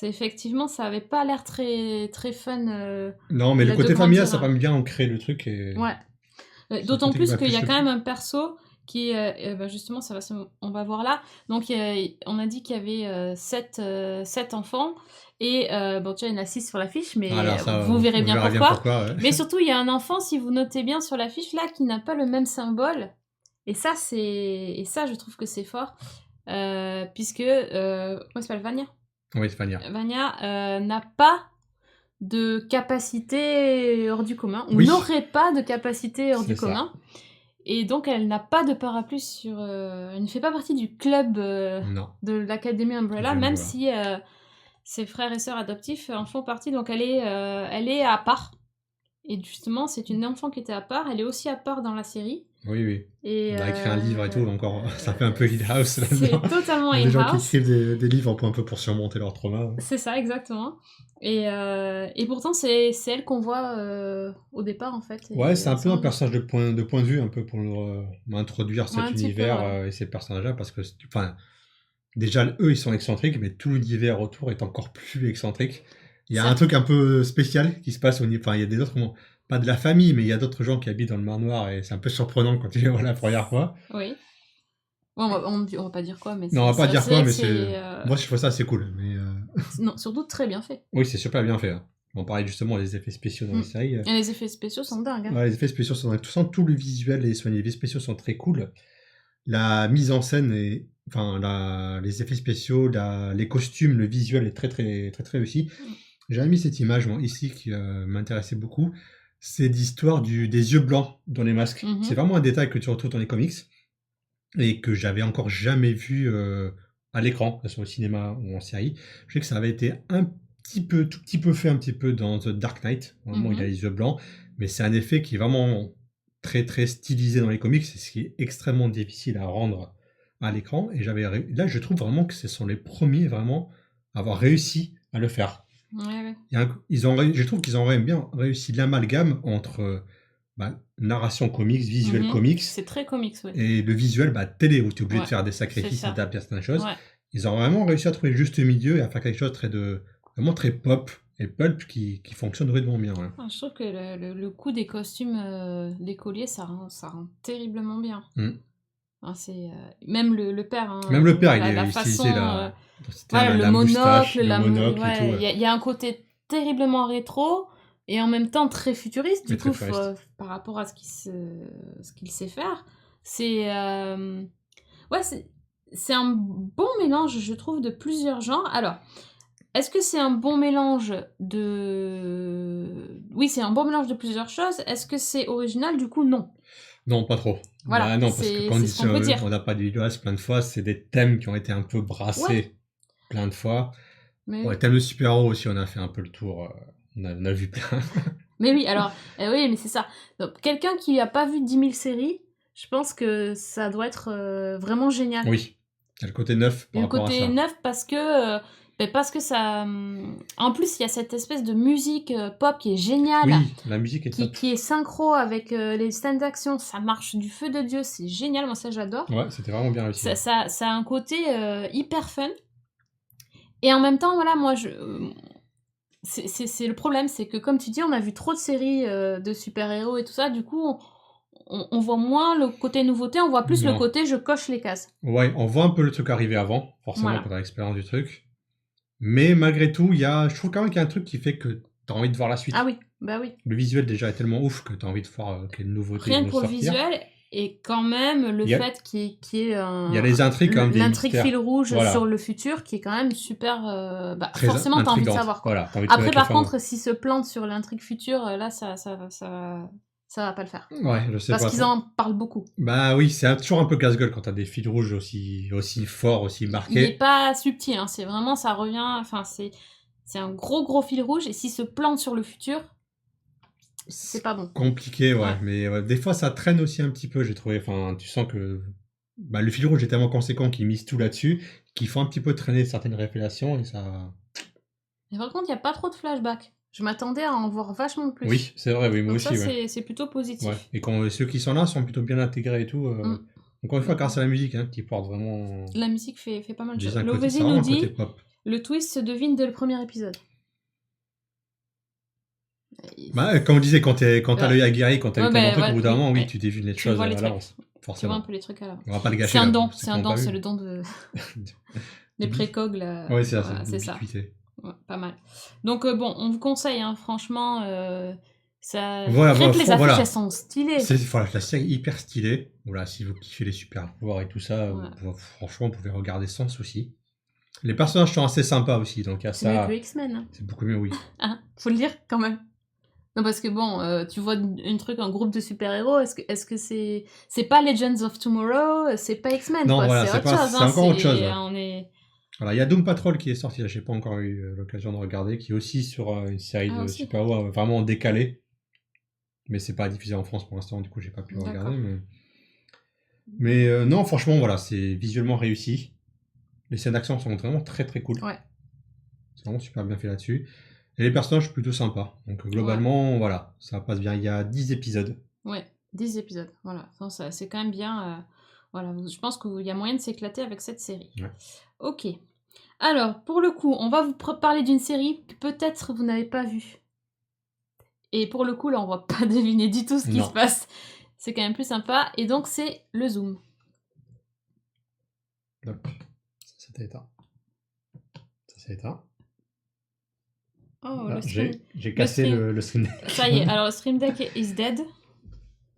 effectivement, ça avait pas l'air très, très fun Non, mais le la de côté familial, grandir. ça va bien ancrer le truc et Ouais. c'est un D'autant côté qui plus m'a qu'il y plus a le quand plus. même un perso qui est, justement, on va voir là. Donc, on a dit qu'il y avait 7 enfants. Et bon, déjà, il y en a 6 sur la fiche, mais Alors ça, vous verrez on bien verra bien pourquoi. pourquoi, ouais. Mais surtout, il y a un enfant, si vous notez bien sur la fiche là, qui n'a pas le même symbole. Et ça, je trouve que c'est fort. Puisque, comment il s'appelle, Vania? Oui, Fania. Vania n'a pas de capacité hors du commun, ou Oui, n'aurait pas de capacité hors c'est du ça. commun. Et donc, elle n'a pas de parapluie sur... elle ne fait pas partie du club Non, de l'Académie Umbrella, j'aime même voilà. si ses frères et sœurs adoptifs en font partie. Donc, elle est à part. Et justement, c'est une enfant qui était à part. Elle est aussi à part dans la série. Oui, oui. Et On a écrit un livre et tout, encore, ça fait un peu Hill House là-dedans. c'est totalement Il y a des gens qui in-house. écrivent des livres un peu pour surmonter leur trauma. C'est ça, exactement. Et pourtant, c'est elle qu'on voit au départ, en fait. Ouais, Et c'est un peu un ensemble. personnage de point de vue, un peu pour introduire Ouais, cet un petit peu, univers ouais. et ces personnages-là, parce que, enfin, déjà, eux, ils sont excentriques, mais tout l'univers autour est encore plus excentrique. Il y a un truc un peu spécial qui se passe au niveau. Enfin, il y a des autres, pas de la famille, mais il y a d'autres gens qui habitent dans le manoir et c'est un peu surprenant quand tu les vois la première fois. Oui. Bon, on va pas dire quoi, mais Non, on va pas dire c'est quoi, vrai que mais c'est... moi, je trouve ça assez cool. Mais non, surtout très bien fait. oui, c'est super bien fait, hein. On parlait justement des effets spéciaux dans la série. Et les effets spéciaux sont dingues. Hein. Ouais, les effets spéciaux sont dingues. Tout le visuel et les effets spéciaux sont très cool. La mise en scène et enfin les effets spéciaux, les costumes, le visuel est très très très très réussi. J'avais mis cette image ici qui m'intéressait beaucoup. C'est l'histoire des yeux blancs dans les masques. C'est vraiment un détail que tu retrouves dans les comics et que j'avais encore jamais vu à l'écran, que ce soit au cinéma ou en série. Je sais que ça avait été tout petit peu fait un petit peu dans The Dark Knight, au moment où il a les yeux blancs, mais c'est un effet qui est vraiment très très stylisé dans les comics, c'est ce qui est extrêmement difficile à rendre à l'écran. Et là, je trouve vraiment que ce sont les premiers vraiment à avoir réussi à le faire. Ouais. Je trouve qu'ils ont bien réussi l'amalgame entre narration comics, visuel comics. C'est très comics, ouais. Et le visuel télé, où tu es obligé de faire des sacrifices, d'adapter certaines choses. Ouais. Ils ont vraiment réussi à trouver le juste milieu et à faire quelque chose vraiment très pop et pulp qui fonctionne vraiment bien. Ouais. Ah, je trouve que le coup des costumes, des colliers, ça rend terriblement bien. Hein, même le père. Hein, même le père, la façon, le monocle, et tout. Il y a un côté terriblement rétro et en même temps très futuriste, du coup, par rapport à ce qu'il sait faire. C'est un bon mélange, je trouve, de plusieurs genres. Alors, est-ce que c'est un bon mélange de... Oui, c'est un bon mélange de plusieurs choses. Est-ce que c'est original? Du coup, non. Non, pas trop. Voilà, non, parce que quand on n'a pas dit plein de fois, c'est des thèmes qui ont été un peu brassés plein de fois. Mais... Bon, les thèmes de super-héros aussi, on a fait un peu le tour. On a vu plein. Mais oui, alors, oui, mais c'est ça. Donc, quelqu'un qui n'a pas vu 10 000 séries, je pense que ça doit être vraiment génial. Oui, il y a le côté neuf par rapport à ça. Le côté neuf parce que ça... En plus, il y a cette espèce de musique pop qui est géniale. Oui, la musique est top. Qui est synchro avec les scènes d'action. Ça marche du feu de Dieu, c'est génial. Moi, ça, j'adore. Ouais, c'était vraiment bien réussi. Ça a un côté hyper fun. Et en même temps, voilà, moi, c'est le problème, c'est que comme tu dis, on a vu trop de séries de super-héros et tout ça. Du coup, on voit moins le côté nouveauté, on voit plus le côté je coche les cases. Ouais, on voit un peu le truc arriver avant, forcément, quand on a l'expérience du truc. Mais malgré tout, je trouve quand même qu'il y a un truc qui fait que t'as envie de voir la suite. Ah oui, bah oui. Le visuel déjà est tellement ouf que t'as envie de voir quelle nouveauté rien que pour le visuel, et quand même le fait qu'il y ait il y a les intrigues quand même, l'intrigue fil rouge sur le futur qui est quand même super... forcément, t'as envie de savoir. Quoi. Voilà, après, par contre, s'il se plante sur l'intrigue future, là, ça va pas le faire. Ouais, je sais Parce qu'ils en parlent beaucoup. Bah oui, c'est toujours un peu casse-gueule quand t'as des fils rouges aussi forts, aussi marqués. Il est pas subtil, hein, c'est vraiment, ça revient, enfin, c'est un gros fil rouge, et s'il se plante sur le futur, c'est pas bon. Compliqué, ouais. Ouais. Mais des fois, ça traîne aussi un petit peu, j'ai trouvé. Enfin, tu sens que le fil rouge est tellement conséquent qu'ils misent tout là-dessus, qu'ils font un petit peu traîner certaines révélations et ça. Mais par contre, il n'y a pas trop de flashbacks. Je m'attendais à en voir vachement plus. Oui, c'est vrai, oui, moi Donc aussi, ça, ouais. c'est plutôt positif. Ouais. Et quand ceux qui sont là sont plutôt bien intégrés et tout. Encore une fois, grâce à la musique, hein, qui porte vraiment. La musique fait pas mal de choses. C'est L'OVZ vraiment nous un côté dit, pop. le twist se devine dès le premier épisode. Comme on disait, quand t'as l'œil aguerri, quand t'as eu tellement de trucs, au bout d'un moment, oui, ouais. tu devines les Tu choses vois à les trucs. l'avance. Tu vois Forcément. un peu les trucs à l'avance. On va pas le gâcher. C'est un là, don, pour ceux c'est qui un l'ont don, pas vu. c'est le don de... des précogs, là. Ouais, c'est ça, Voilà, c'est ça. l'ubiquité. Ouais, pas mal. Donc bon, on vous conseille, hein, franchement, ça... Voilà, Rien que les affiches, voilà. elles sont stylées. Voilà, la série est hyper stylée. Voilà, si vous kiffez les super pouvoirs et tout ça, franchement, vous pouvez regarder sans souci. Les personnages sont assez sympas aussi, donc à C'est ça. mieux que X-Men. Hein. C'est beaucoup mieux, oui. Hein, faut le dire quand même. Non, parce que bon, tu vois un groupe de super-héros, est-ce que c'est pas Legends of Tomorrow, c'est pas X-Men, non, quoi, voilà, c'est autre chose. C'est encore autre chose. Ouais. On est... Voilà, il y a Doom Patrol qui est sorti, là, j'ai pas encore eu l'occasion de regarder, qui est aussi sur une série de super-héros vraiment décalée. Mais c'est pas diffusé en France pour l'instant, du coup j'ai pas pu regarder. Mais non, franchement, voilà, c'est visuellement réussi. Les scènes d'action sont vraiment très très cool. Ouais. C'est vraiment super bien fait là-dessus. Et les personnages plutôt sympas. Donc globalement, voilà, ça passe bien. Il y a 10 épisodes. Ouais, 10 épisodes, voilà. Non, c'est quand même bien. Voilà, je pense qu'il y a moyen de s'éclater avec cette série. Ouais. Ok. Alors, pour le coup, on va vous parler d'une série que peut-être vous n'avez pas vue. Et pour le coup, là, on va pas deviner du tout ce qui se passe. C'est quand même plus sympa. Et donc, c'est le Zoom. Hop. Ça s'est éteint. Ça s'est éteint. Oh, j'ai cassé le stream deck. Ça y est, alors le stream deck is dead.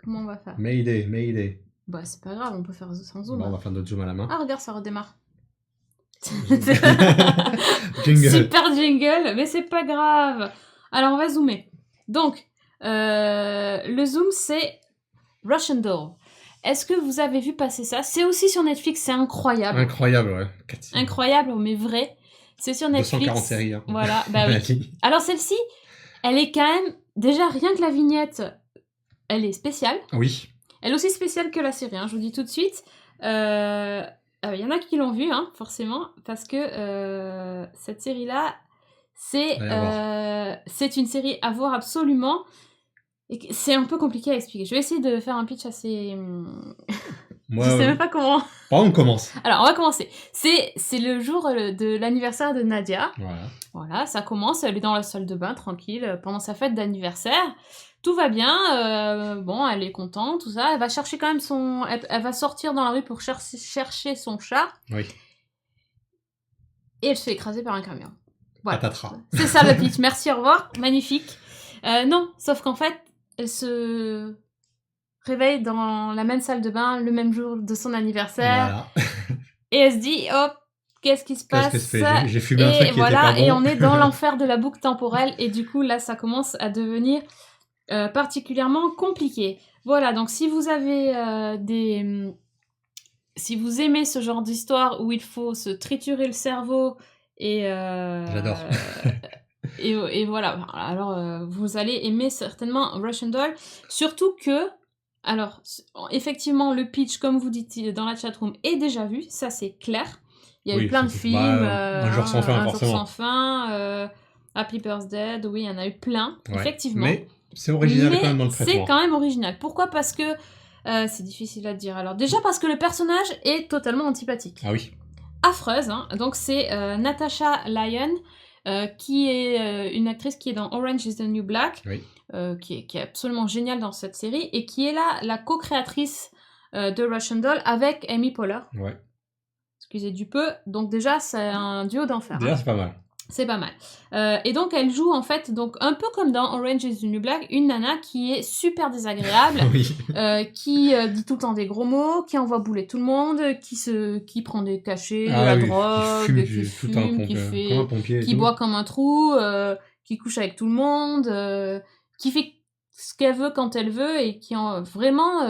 Comment on va faire? Mayday. Bah, c'est pas grave, on peut faire sans zoom. Bon, on va faire notre zoom à la main. Ah, regarde, ça redémarre. Jingle. Super jingle, mais c'est pas grave. Alors, on va zoomer. Donc, le zoom, c'est Russian Doll. Est-ce que vous avez vu passer ça? C'est aussi sur Netflix, c'est incroyable. Incroyable, ouais. Incroyable, mais vrai. C'est sur Netflix. 240 séries. Hein. Voilà, bah oui. Alors, celle-ci, elle est quand même... Déjà, rien que la vignette, elle est spéciale. Oui. Elle est aussi spéciale que la série, hein, je vous dis tout de suite. Y en a qui l'ont vue, hein, forcément, parce que cette série-là, c'est une série à voir absolument. Et c'est un peu compliqué à expliquer. Je vais essayer de faire un pitch assez... je sais même pas comment... On commence. Alors, on va commencer. C'est le jour de l'anniversaire de Nadia. Voilà, ça commence. Elle est dans la salle de bain, tranquille, pendant sa fête d'anniversaire. Tout va bien. Bon, elle est contente, tout ça. Elle va chercher quand même elle va sortir dans la rue pour chercher son chat. Oui. Et elle se fait écraser par un camion. Voilà. Patatras. C'est ça le pitch. Merci, au revoir. Magnifique. Non, sauf qu'en fait, elle se réveille dans la même salle de bain le même jour de son anniversaire. Voilà. Et elle se dit, hop, qu'est-ce qui se passe? J'ai fumé un truc qui était pas bon. Et on est dans l'enfer de la boucle temporelle. Et du coup, là, ça commence à devenir particulièrement compliqué. Voilà, donc si vous avez si vous aimez ce genre d'histoire où il faut se triturer le cerveau et... J'adore. et voilà, alors vous allez aimer certainement Russian Doll, surtout que, alors, effectivement, le pitch, comme vous dites dans la chatroom, est déjà vu, ça c'est clair. Il y a eu plein de films, Un jour sans fin, Un forcément. jour sans fin, Happy Birthday, oui, il y en a eu plein, effectivement. Mais c'est original quand même dans le traitement. C'est quand même original. Pourquoi? Parce que, c'est difficile à dire. Alors, déjà parce que le personnage est totalement antipathique. Ah oui. Affreuse, hein. Donc c'est Natasha Lyonne, qui est une actrice qui est dans Orange is the New Black, qui est absolument géniale dans cette série, et qui est la co-créatrice de Russian Doll avec Amy Poehler. Ouais. Excusez du peu. Donc déjà, c'est un duo d'enfer. Déjà, c'est pas mal. C'est pas mal. Et donc, elle joue, en fait, donc un peu comme dans Orange is the New Black, une nana qui est super désagréable, qui dit tout le temps des gros mots, qui envoie bouler tout le monde, qui prend des cachets, de la drogue, qui boit comme un trou, qui couche avec tout le monde, qui fait ce qu'elle veut quand elle veut, et qui vraiment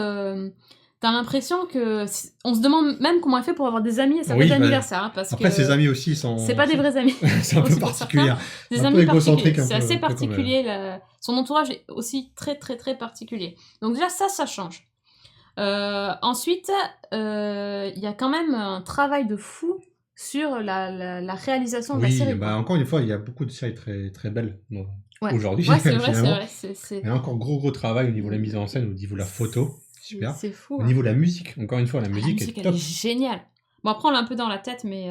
t'as l'impression que... On se demande même comment elle fait pour avoir des amis à sa Oui, fête bah, d'anniversaire. Hein, parce après, que ses amis aussi sont... c'est pas des vrais amis. c'est un peu Aussi pour particulier. certains, des Un amis peu égocentrique, particuliers. un C'est peu assez comme elle. particulier. Son entourage est aussi très, très, très particulier. Donc déjà, ça change. Ensuite, il y a quand même un travail de fou sur la réalisation de la série. Oui, bah, Quoi. encore une fois, il y a beaucoup de séries très, très belles Ouais. aujourd'hui, Ouais, c'est vrai, c'est finalement. vrai. Il y a encore gros travail au niveau de la mise en scène, au niveau de la photo. Super. C'est fou. Au Hein. niveau de la musique, encore une fois, la La musique musique, est elle top. est géniale. Bon, après, on l'a un peu dans la tête, mais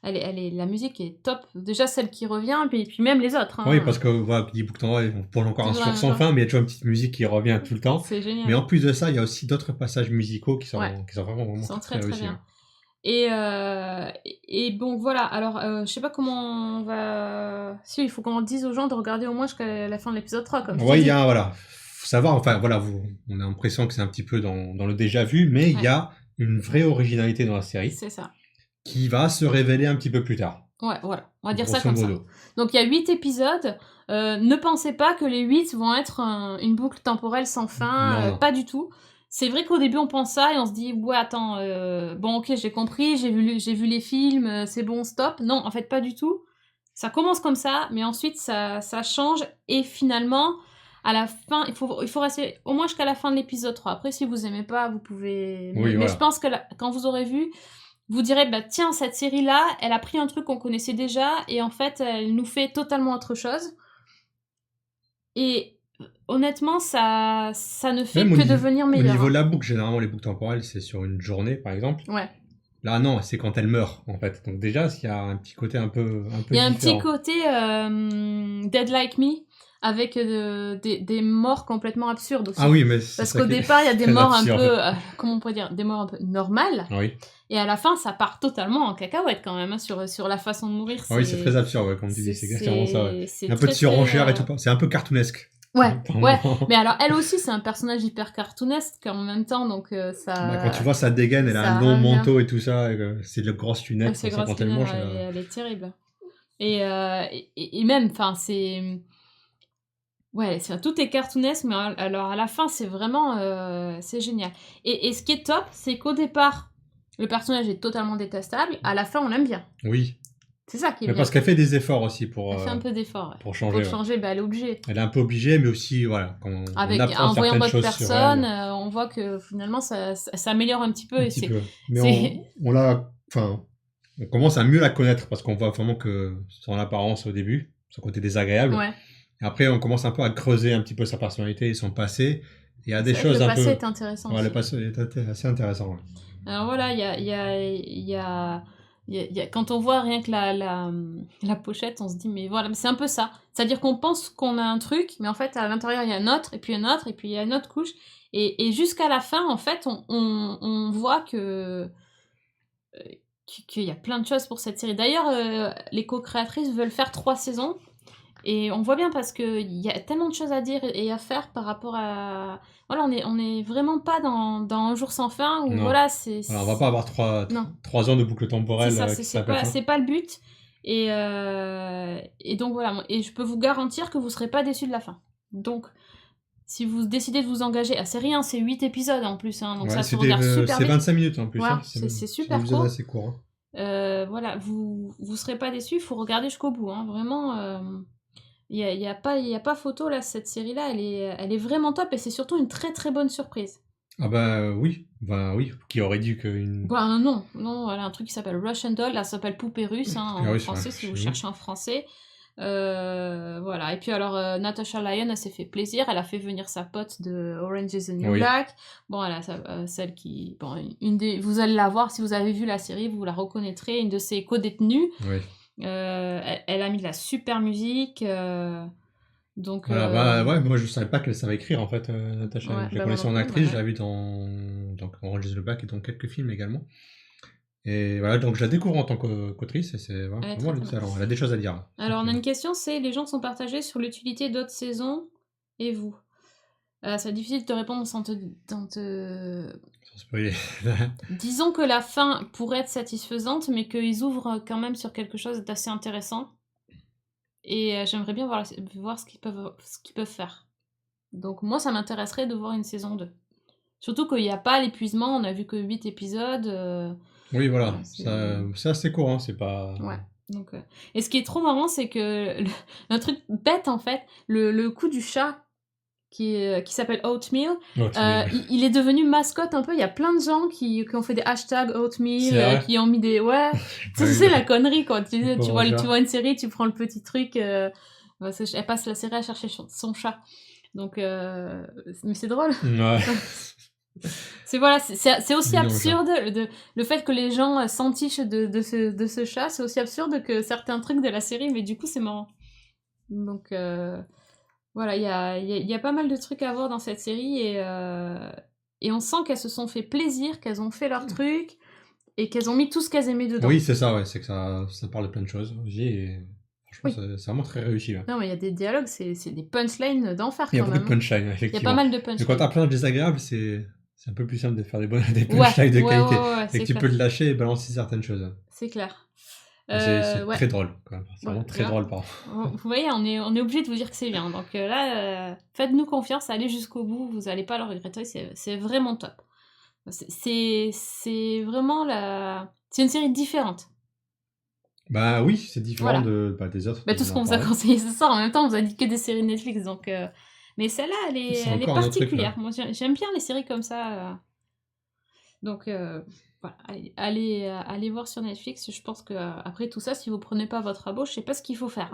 la musique est top. Déjà, celle qui revient, puis même les autres. Hein. Oui, parce que voilà, dit Book on pose encore un sourd sans fin, mais il y a toujours une petite musique qui revient tout le temps. C'est génial. Mais en plus de ça, il y a aussi d'autres passages musicaux qui sont vraiment Ils sont très réussis. bien. Et bon, voilà. Alors, je sais pas comment on va... Si, il faut qu'on dise aux gens de regarder au moins jusqu'à la fin de l'épisode 3. Oui, il y a, voilà. Faut savoir, enfin, voilà, on a l'impression que c'est un petit peu dans le déjà vu, mais il y a une vraie originalité dans la série. C'est ça. Qui va se révéler un petit peu plus tard. Ouais, voilà. On va dire ça comme ça. Donc, il y a 8 épisodes. Ne pensez pas que les 8 vont être une boucle temporelle sans fin. Non. Pas du tout. C'est vrai qu'au début, on pense ça et on se dit, ouais, attends, bon, ok, j'ai compris, j'ai vu les films, c'est bon, stop. Non, en fait, pas du tout. Ça commence comme ça, mais ensuite, ça change. Et finalement, à la fin, il faut rester au moins jusqu'à la fin de l'épisode 3. Après, si vous aimez pas, vous pouvez... Oui, mais je pense que quand vous aurez vu, vous direz, bah tiens, cette série-là, elle a pris un truc qu'on connaissait déjà, et en fait, elle nous fait totalement autre chose. Et honnêtement, ça ne fait que devenir meilleur. Au niveau de la boucle, généralement, les boucles temporelles, c'est sur une journée, par exemple. Ouais. Là, non, c'est quand elle meurt, en fait. Donc déjà, il y a un petit côté un peu il y a différent. un petit côté Dead Like Me, avec des morts complètement absurdes aussi. Ah oui, mais parce qu'au départ, il y a des morts un peu... comment on pourrait dire ? Des morts un peu normales. Oui. Et à la fin, ça part totalement en cacahuète quand même, hein, sur la façon de mourir. Oui, c'est très absurde, ouais, comme tu dis, c'est exactement ça. Ouais. Un peu de surenchère et tout, c'est un peu cartoonesque. Ouais. Mais alors, elle aussi, c'est un personnage hyper cartoonesque en même temps, donc ça... Bah, quand tu vois sa dégaine, elle a un long manteau et tout ça, c'est de grosses lunettes. Quand elle mange, elle est terrible. Et même, enfin, c'est... Ouais, tout est cartoonesque, mais alors à la fin, c'est vraiment... c'est génial. Et ce qui est top, c'est qu'au départ, le personnage est totalement détestable, à la fin, on l'aime bien. Oui. C'est ça qui est bien. Parce qu'elle fait des efforts aussi pour... Elle fait un peu d'efforts, pour changer. Pour changer, bah, elle est obligée. Elle est un peu obligée, mais aussi, voilà, quand on apprend en voyant d'autres personnes, elle, on voit que finalement, ça améliore un petit peu. Un petit peu. Mais on commence à mieux la connaître, parce qu'on voit vraiment que son apparence au début, son côté désagréable. Ouais. Et après, on commence un peu à creuser un petit peu sa personnalité et son passé. Il y a des choses un peu... Le passé est intéressant. Ouais, le passé est assez intéressant. Ouais. Alors voilà, il y a quand on voit rien que la pochette, on se dit, mais voilà, c'est un peu ça. C'est-à-dire qu'on pense qu'on a un truc, mais en fait, à l'intérieur, il y a un autre, et puis un autre, et puis il y a une autre couche. Et jusqu'à la fin, en fait, on voit qu'il y a plein de choses pour cette série. D'ailleurs, les co-créatrices veulent faire 3 saisons. Et on voit bien parce qu'il y a tellement de choses à dire et à faire par rapport à... Voilà, on est vraiment pas dans Un jour sans fin où voilà, c'est... Alors, on va pas avoir 3 ans de boucle temporelle. C'est pas le but. Et donc voilà, et je peux vous garantir que vous serez pas déçus de la fin. Donc, si vous décidez de vous engager... Ah, c'est rien, c'est 8 épisodes en plus, hein, donc ça se regarde super vite. C'est 25 minutes en plus. Ouais, hein, c'est super court. assez court. Hein. Voilà, vous serez pas déçus, il faut regarder jusqu'au bout. Hein, vraiment... Il y a pas photo là, cette série là, elle est vraiment top et c'est surtout une très très bonne surprise. Ah oui, qui aurait dit qu'une... Bah non, elle a un truc qui s'appelle Russian Doll, là ça s'appelle Poupée russe en français si vous cherchez en français. Voilà, et puis alors Natasha Lyonne, elle s'est fait plaisir, elle a fait venir sa pote de Orange is the New Black. Bon, elle a celle qui... Bon, vous allez la voir, si vous avez vu la série, vous la reconnaîtrez, une de ses co-détenues. Oui. Elle a mis de la super musique, donc moi je savais pas qu'elle savait écrire en fait, Natasha. Je la connaissais en actrice, je l'ai vue dans Orange is the Black et dans quelques films également. Et voilà, donc je la découvre en tant qu'autrice et c'est vraiment le talent. Elle a des choses à dire. Alors on a une question, c'est les gens sont partagés sur l'utilité d'autres saisons et vous. C'est difficile de te répondre sans spoiler. Disons que la fin pourrait être satisfaisante, mais qu'ils ouvrent quand même sur quelque chose d'assez intéressant. Et j'aimerais bien voir ce qu'ils peuvent faire. Donc moi, ça m'intéresserait de voir une saison 2. Surtout qu'il n'y a pas l'épuisement, on a vu que 8 épisodes. Oui, voilà, c'est- c'est assez court, hein, c'est pas... Ouais. Donc, et ce qui est trop marrant, c'est que un truc bête en fait, le coup du chat qui s'appelle Oatmeal, il est devenu mascotte un peu. Il y a plein de gens qui ont fait des hashtags C'est Oatmeal, vrai qui ont mis des. Ouais, Ouais, c'est la connerie quand tu pauvre vois, chat. tu vois une série, tu prends le petit truc. Elle passe la série à chercher son chat. Donc, mais c'est drôle. Ouais. C'est aussi Mignon, absurde le fait que les gens s'entichent de ce chat, c'est aussi absurde que certains trucs de la série, mais du coup c'est marrant. Donc voilà, il y a pas mal de trucs à voir dans cette série et on sent qu'elles se sont fait plaisir, qu'elles ont fait leur truc et qu'elles ont mis tout ce qu'elles aimaient dedans. Oui, c'est ça, ouais, c'est que ça parle de plein de choses aussi et franchement, c'est vraiment très réussi. Là. Non, mais il y a des dialogues, c'est des punchlines d'enfer Il y a quand beaucoup même. de punchline, Il y a effectivement. pas mal de Mais quand punchlines. t'as plein de désagréables, c'est un peu plus simple de faire des punchlines de qualité. Ouais, et que tu peux te lâcher et balancer certaines choses. C'est clair. C'est Ouais. très drôle, quand même. C'est vraiment très drôle, pardon. Vous voyez, on est obligé de vous dire que c'est bien. Donc là, faites-nous confiance, allez jusqu'au bout, vous n'allez pas le regretter, c'est vraiment top. C'est vraiment c'est une série différente. Bah oui, c'est différent des autres. Tout ce qu'on vous a conseillé ce soir, en même temps, on vous a dit que des séries Netflix. Donc, mais celle-là, elle est particulière. Moi, j'aime bien les séries comme ça. Donc, voilà, allez voir sur Netflix. Je pense qu'après tout ça, si vous prenez pas votre abo, je sais pas ce qu'il faut faire.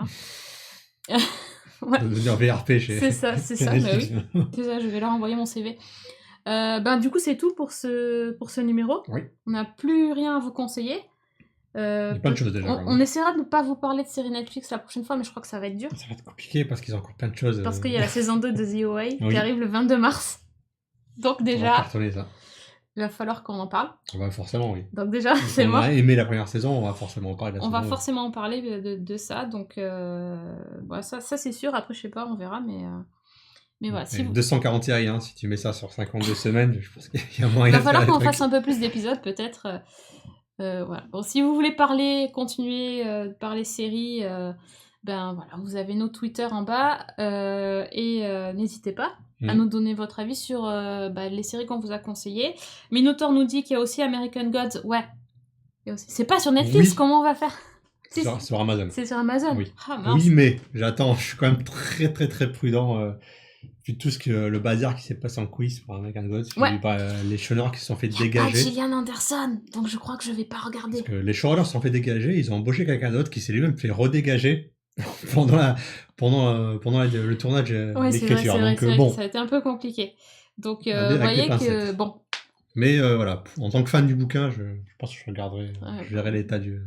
Hein. Ouais. Devenir VRP chez C'est ça, bah oui. C'est ça, je vais leur envoyer mon CV. Du coup, c'est tout pour ce numéro. Oui. On n'a plus rien à vous conseiller. Il y a plein de choses déjà. On essaiera de ne pas vous parler de séries Netflix la prochaine fois, mais je crois que ça va être dur. Ça va être compliqué parce qu'ils ont encore plein de choses. Parce qu'il y a la saison 2 de The OA qui arrive le 22 mars. Donc déjà, on va cartonner ça. Il va falloir qu'on en parle. Bah forcément, oui. Donc déjà, c'est mort. On a aimé la première saison, on va forcément en parler. On va forcément en parler de ça. Donc ça c'est sûr. Après, je sais pas, on verra, mais voilà. Si 240 séries, hein, si tu mets ça sur 52 semaines, je pense qu'il y a moyen. Il va falloir qu'on fasse un peu plus d'épisodes, peut-être. Voilà. Bon, si vous voulez continuer de parler séries, voilà, vous avez nos Twitter en bas et n'hésitez pas à nous donner votre avis sur les séries qu'on vous a conseillées. Minotaur nous dit qu'il y a aussi American Gods. Ouais. C'est pas sur Netflix, comment on va faire? C'est sur Amazon. C'est sur Amazon. Oui. Ah, mince. Oui, mais j'attends, je suis quand même très très très prudent. Vu tout le bazar qui s'est passé en quiz pour American Gods, les showrunners qui se sont fait dégager. Pas Gillian Anderson, donc je crois que je vais pas regarder. Parce que les showrunners se sont fait dégager, ils ont embauché quelqu'un d'autre qui s'est lui-même fait redégager pendant le tournage d'écriture. Donc bon, ça a été un peu compliqué. Donc vous voyez que bon. Mais voilà, en tant que fan du bouquin, je pense que je regarderai, je verrai l'état du.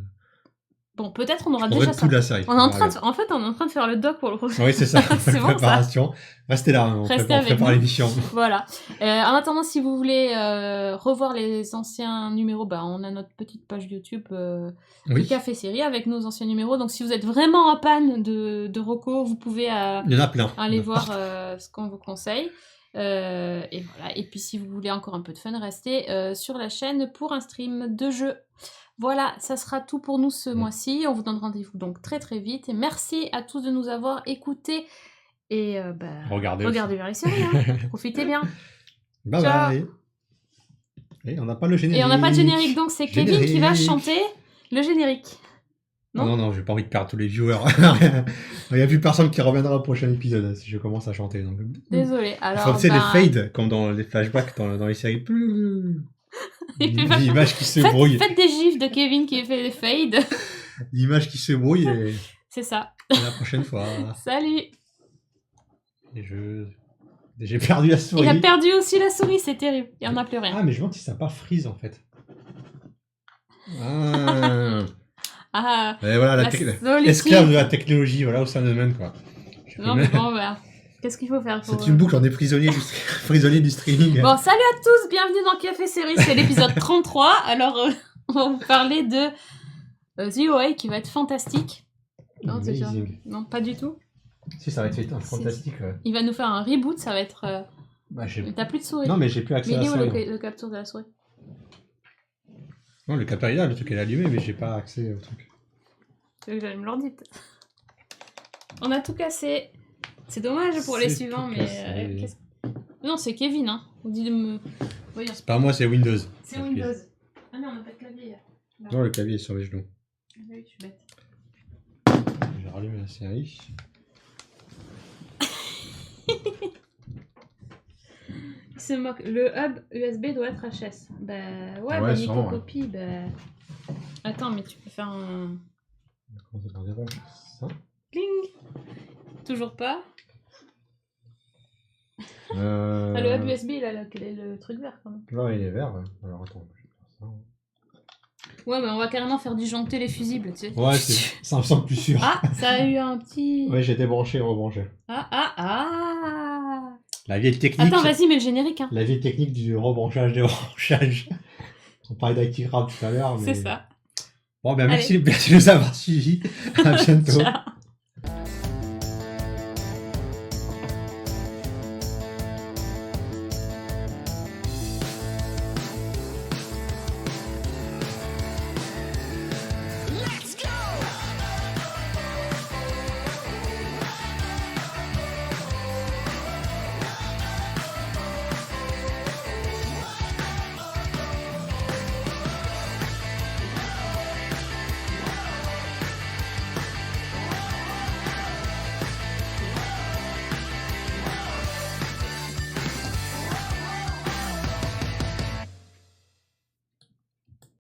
Bon, peut-être on aura déjà ça. La série. On est en train de faire le doc pour le prochain. Oui, c'est ça. C'est bon, préparation. Restez là, on prépare l'émission. Voilà. En attendant, si vous voulez revoir les anciens numéros, on a notre petite page YouTube du Café Série avec nos anciens numéros. Donc, si vous êtes vraiment en panne de Rocco, vous pouvez Il y en a plein. aller voir ce qu'on vous conseille. Et voilà. Et puis, si vous voulez encore un peu de fun, restez sur la chaîne pour un stream de jeux. Voilà, ça sera tout pour nous ce mois-ci. On vous donne rendez-vous donc très très vite. Et merci à tous de nous avoir écoutés. Et regardez vers les séries. Hein. Profitez bien. Bye bye. Et on n'a pas le générique. Et on n'a pas de générique, donc c'est Kevin qui va chanter le générique. Non, j'ai pas envie de perdre tous les viewers. Il n'y a plus personne qui reviendra au prochain épisode si je commence à chanter. Donc... Désolé. Alors, faut les fades, comme dans les flashbacks dans les séries. L'image qui se brouille. Faites des gifs de Kevin qui fait des fades. L'image qui se brouille et... C'est ça. À la prochaine fois. Salut. Et j'ai perdu la souris. Il a perdu aussi la souris, c'est terrible. Il n'y en a plus rien. Ah, mais je me demande si ça n'a pas freeze en fait. Et voilà, esclave de la technologie, voilà où ça nous mène quoi. Non, mais bon, qu'est-ce qu'il faut faire pour... C'est une boucle, on est prisonnier du streaming. Bon, salut à tous, bienvenue dans Café Série, c'est l'épisode 33. Alors, on va vous parler de The OA qui va être fantastique. Non, non, pas du tout. Si, ça va être fantastique. Ouais. Il va nous faire un reboot, ça va être... T'as plus de souris. Non, mais j'ai plus accès à la souris. Mais il est où le capture de la souris? Non, le capteur est là, le truc est allumé, mais j'ai pas accès au truc. Tu veux que j'aille me l'ordi? On a tout cassé. C'est dommage pour les suivants, mais... Non, c'est Kevin, hein. On dit de me... Voyons. C'est pas moi, c'est Windows. C'est Windows. Ah non, on n'a pas de clavier. Là. Non, le clavier est sur les genoux. Ah oui, je suis bête. J'ai rallumé la série. Il se moque. Le hub USB doit être HS. Bah ouais, bah Nico copie. Bah... Attends, mais tu peux faire un... Comment ça faire des ça Cling. Toujours pas. Ah, le hub USB, il a le truc vert quand même. Non, il est vert. Alors attends, je vais faire ça. Ouais, mais on va carrément faire disjoncter les fusibles, tu sais. Ouais, ça me semble plus sûr. Ah, ça a eu un petit... Ouais, j'ai débranché et rebranché. Ah. La vieille technique... Attends, vas-y, mets le générique. Hein. La vieille technique du rebranchage-débranchage. On parlait d'IT Crab tout à l'heure, mais... C'est ça. Bon, ben merci de nous avoir suivis. À bientôt. Ciao.